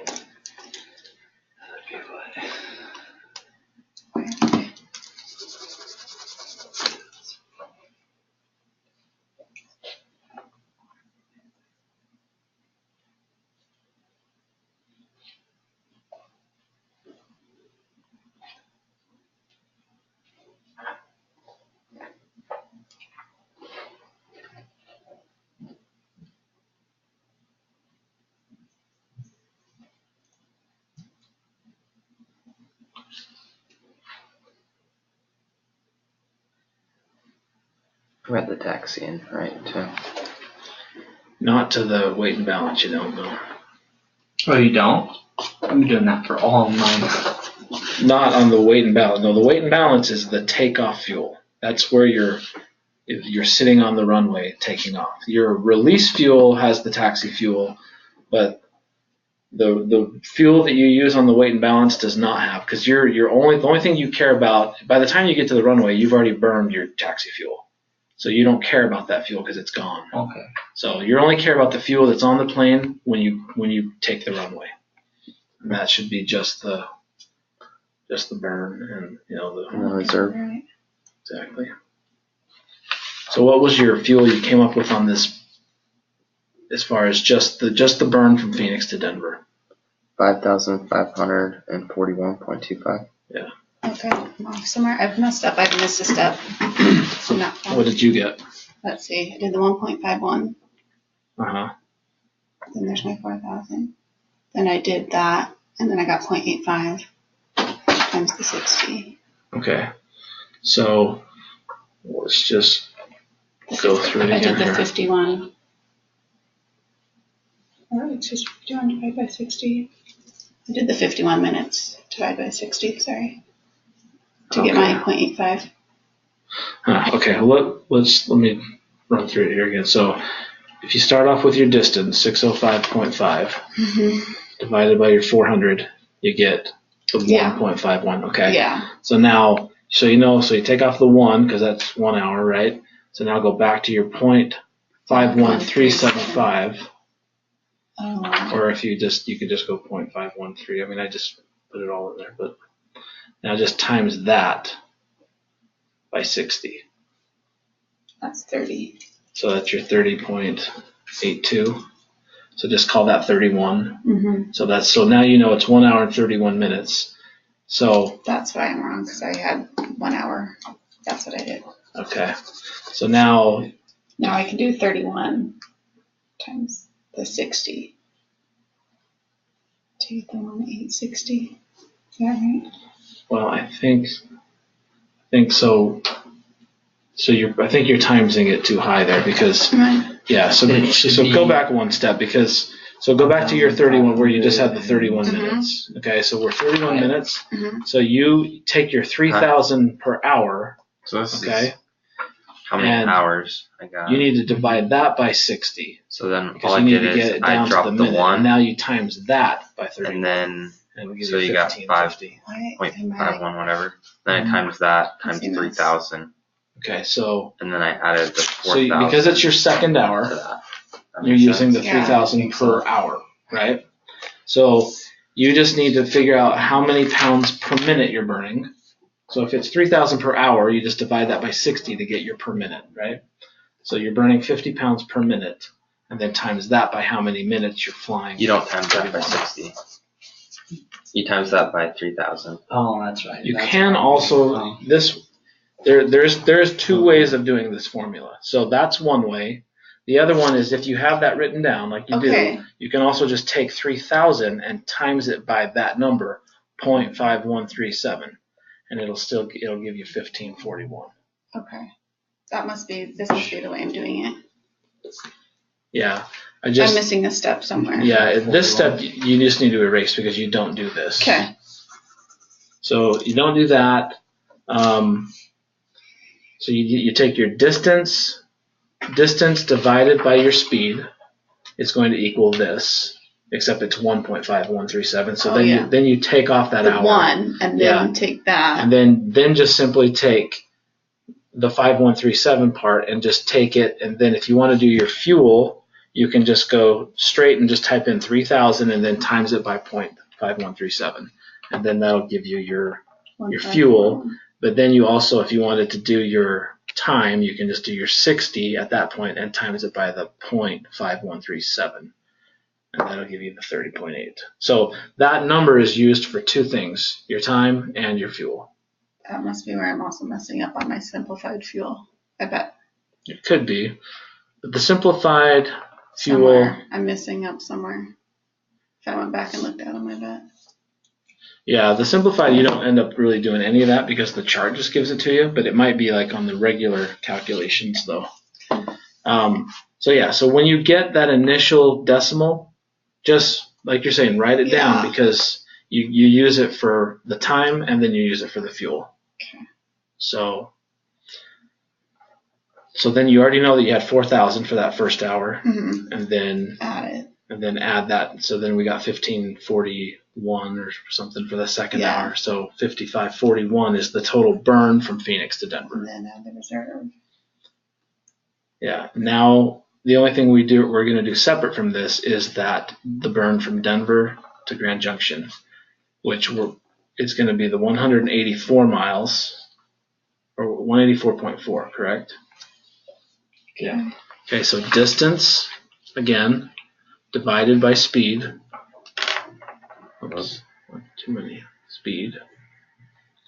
We're at the taxi in, right, too. Not to the weight and balance, you don't know. Oh, you don't? I'm doing that for all of mine. Not on the weight and balance. No, the weight and balance is the takeoff fuel. That's where you're sitting on the runway taking off. Your release fuel has the taxi fuel, but the fuel that you use on the weight and balance does not have, because the only thing you care about by the time you get to the runway, you've already burned your taxi fuel. So you don't care about that fuel because it's gone. Okay. So you only care about the fuel that's on the plane when you take the runway. And that should be just the burn and the reserve. Right. Exactly. So what was your fuel you came up with on this as far as just the burn from Phoenix to Denver? 5,541.25. Yeah. Okay, I'm off somewhere. I've messed up. I've missed a step. What did you get? Let's see. I did the 1.51. Uh-huh. Then there's my 4,000. Then I did that, and then I got 0.85 times the 60. Okay. So let's just go through it I again did the here. 51. Oh, it's just 51 divided by 60. I did the 51 minutes divided by 60, sorry. To get my 0.85. Okay, let me run through it here again. So if you start off with your distance, 605.5, divided by your 400, you get the 1.51. Okay. Yeah. So now, so you take off the 1 because that's 1 hour, right? So now go back to your 0.51375. Or if you could just go 0.513. I mean, I just put it all in there, but now just times that by 60. That's 30. So that's your 30.82. So just call that 31. So now you know it's 1 hour and 31 minutes. So that's why I'm wrong, because I had 1 hour. That's what I did. Okay. So now I can do 31 times the 60. To get the 1,860. Is that right? Well, I think so. So I think you're timesing it too high there because yeah. So go back one step so go back to your 31 where you just had the 31 minutes. Okay, so we're 31 minutes. So you take your 3,000 per hour. So this is how many hours I got? You need to divide that by 60. So then all I did is I dropped the 1. And now you times that by 30. And then, so you got 5.51 whatever. Then I times that times 3,000. Okay, so. And then I added the 4,000. So because it's your second hour, you're using the 3,000 per hour, right? So you just need to figure out how many pounds per minute you're burning. So if it's 3,000 per hour, you just divide that by 60 to get your per minute, right? So you're burning 50 pounds per minute, and then times that by how many minutes you're flying. You don't times that by 60. You times that by 3,000. Oh, that's right. You can also there's two ways of doing this formula. So that's one way. The other one is if you have that written down like you do, you can also just take 3,000 and times it by that number, 0.5137. And it'll give you 1541. Okay. This must be the way I'm doing it. Yeah. I'm missing a step somewhere. Yeah, this step you just need to erase because you don't do this. Okay. So you don't do that. So you take your distance divided by your speed. It's going to equal this. Except it's 1.5137. So then you take off that hour. 1 and then take that. And then just simply take the 5137 part and just take it. And then if you want to do your fuel, you can just go straight and just type in 3,000 and then times it by 0.5137. And then that'll give you your fuel. But then you also, if you wanted to do your time, you can just do your 60 at that point and times it by the 0.5137. And that'll give you the 30.8. So that number is used for two things, your time and your fuel. That must be where I'm also messing up on my simplified fuel, I bet. It could be. But the simplified fuel... Somewhere. I'm missing up somewhere. If I went back and looked at them, I bet. Yeah, the simplified, you don't end up really doing any of that because the chart just gives it to you, but it might be like on the regular calculations, though. So when you get that initial decimal, just like you're saying, write it down because you use it for the time and then you use it for the fuel. Okay. So then you already know that you had 4,000 for that first hour, and then add that. So then we got 1541 or something for the second hour. So 5541 is the total burn from Phoenix to Denver. And then add the reserve. Yeah. Now the only thing we're going to do separate from this is that the burn from Denver to Grand Junction, which it's going to be the 184 miles or 184.4, correct? Yeah. Okay, so distance, again, divided by speed. Oops, too many. Speed.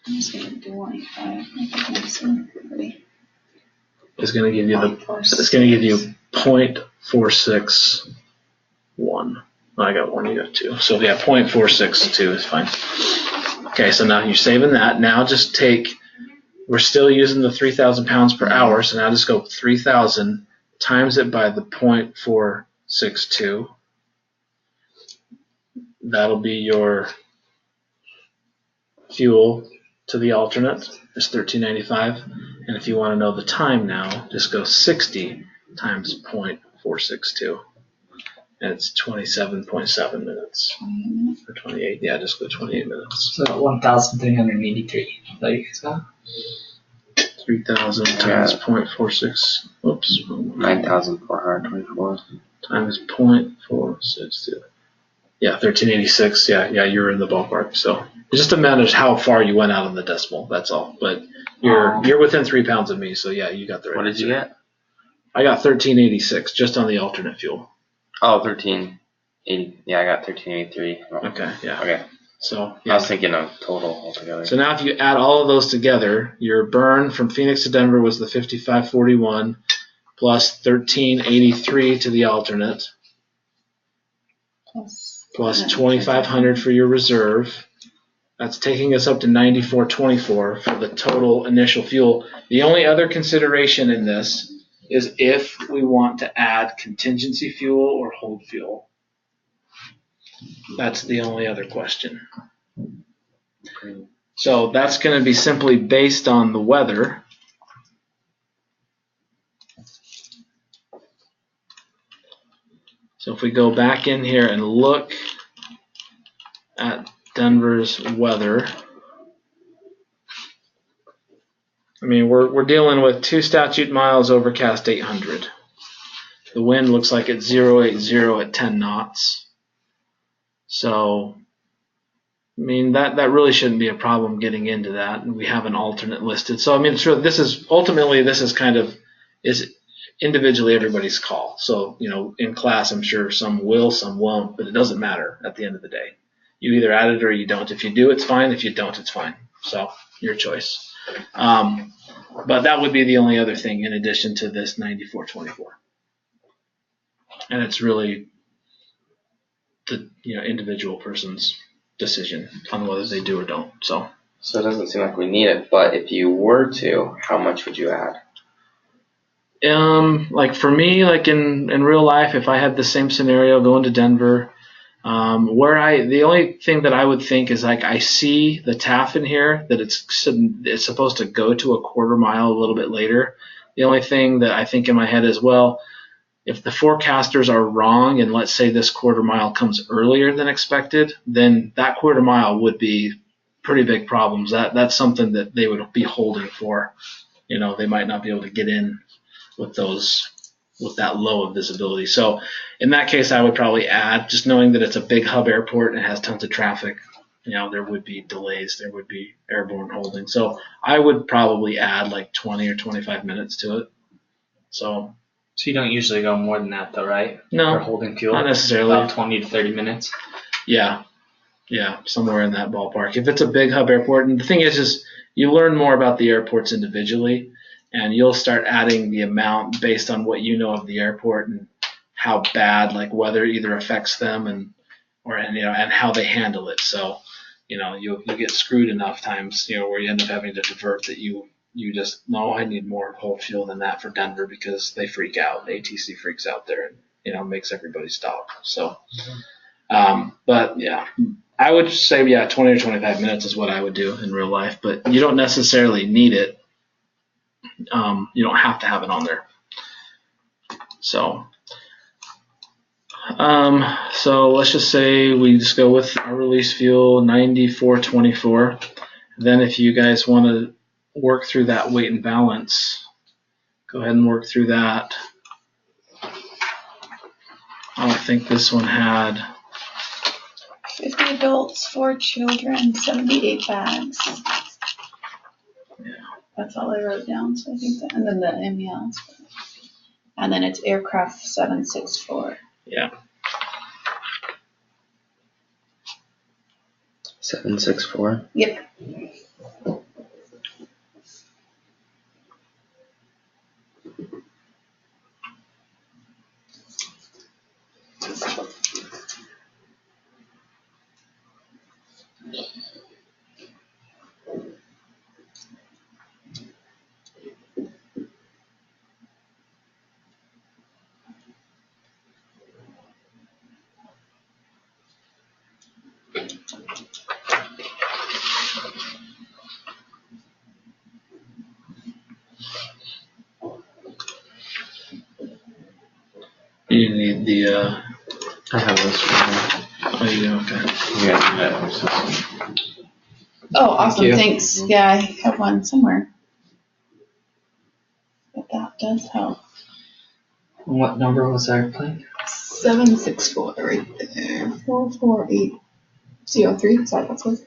I'm just going to do 1.5. It's going to give you 0.461. I got 1, you got 2. So yeah, 0.462 is fine. Okay, so now you're saving that. Now just we're still using the 3,000 pounds per hour, so now just go 3,000 times it by the 0.462. That'll be your fuel to the alternate is 13.95, and if you want to know the time now, just go 60 times 0.462, and it's 27.7 minutes. 20 minutes. Or 28, yeah, just go 28 minutes. So 1,383. There you go. 3,000 times 0.46. Oops. 9,424. Times 0.462. Yeah, 1386. Yeah, you're in the ballpark. So it just matters how far you went out on the decimal. That's all. But you're within 3 pounds of me. So yeah, you got the right. What did you get? I got 1386 just on the alternate fuel. Oh, 1380. Yeah, I got 1383. Oh. Okay. Yeah. Okay. So I was thinking of total altogether. So now if you add all of those together, your burn from Phoenix to Denver was the 5541 plus 1383 to the alternate plus 2500 for your reserve. That's taking us up to 9424 for the total initial fuel. The only other consideration in this is if we want to add contingency fuel or hold fuel. That's the only other question. So that's going to be simply based on the weather. So if we go back in here and look at Denver's weather, I mean, we're dealing with 2 statute miles, overcast 800. The wind looks like it's 080 at 10 knots. So, I mean, that really shouldn't be a problem getting into that. And we have an alternate listed. So, I mean, this is kind of individually everybody's call. So, in class, I'm sure some will, some won't, but it doesn't matter at the end of the day. You either add it or you don't. If you do, it's fine. If you don't, it's fine. So, your choice. But that would be the only other thing in addition to this 9424. And it's really the individual person's decision on whether they do or don't. So it doesn't seem like we need it, but if you were to, how much would you add? Like for me, like in real life, if I had the same scenario going to Denver, the only thing that I would think is like I see the TAF in here that it's supposed to go to a quarter mile a little bit later. The only thing that I think in my head is, well, if the forecasters are wrong and let's say this quarter mile comes earlier than expected, then that quarter mile would be pretty big problems. That's something that they would be holding for. They might not be able to get in with that low of visibility. So in that case, I would probably add, just knowing that it's a big hub airport and it has tons of traffic, there would be delays, there would be airborne holding. So I would probably add like 20 or 25 minutes to it. So you don't usually go more than that though, right? No, for holding fuel? Not necessarily. About 20 to 30 minutes? Yeah, somewhere in that ballpark. If it's a big hub airport, and the thing is you learn more about the airports individually, and you'll start adding the amount based on what you know of the airport and how bad, like weather either affects them and how they handle it. So, you get screwed enough times, where you end up having to divert that you just, no, I need more whole fuel than that for Denver because they freak out. ATC freaks out there and, makes everybody stop. So, but yeah, I would say, 20 or 25 minutes is what I would do in real life, but you don't necessarily need it. You don't have to have it on there. So let's just say we just go with our release fuel 9424. Then if you guys want to work through that weight and balance, go ahead and work through that. I don't think this one had 50 adults, 4 children, 78 bags. Yeah. That's all I wrote down. So I think that, and then the MELs. And then it's aircraft 764. Yeah. 764? Yep. You need the. I have this one. Oh, you do? Okay. Oh, awesome. you. Thanks. Yeah, I have one somewhere. But that does help. What number was our plane? 764 right there. 44803. Sorry, that's what.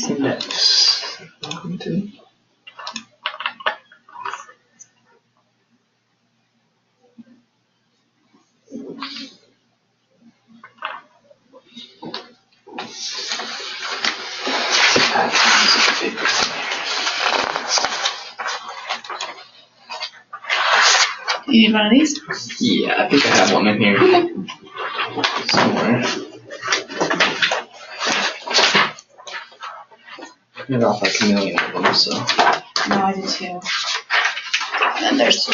Index. Welcome to. You need one of these? Yeah, I think I have one in here somewhere. Printed off like a million of them, so. No, I do too. And then there's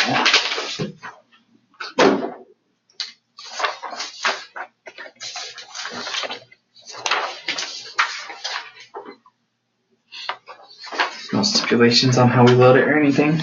No stipulations on how we load it or anything.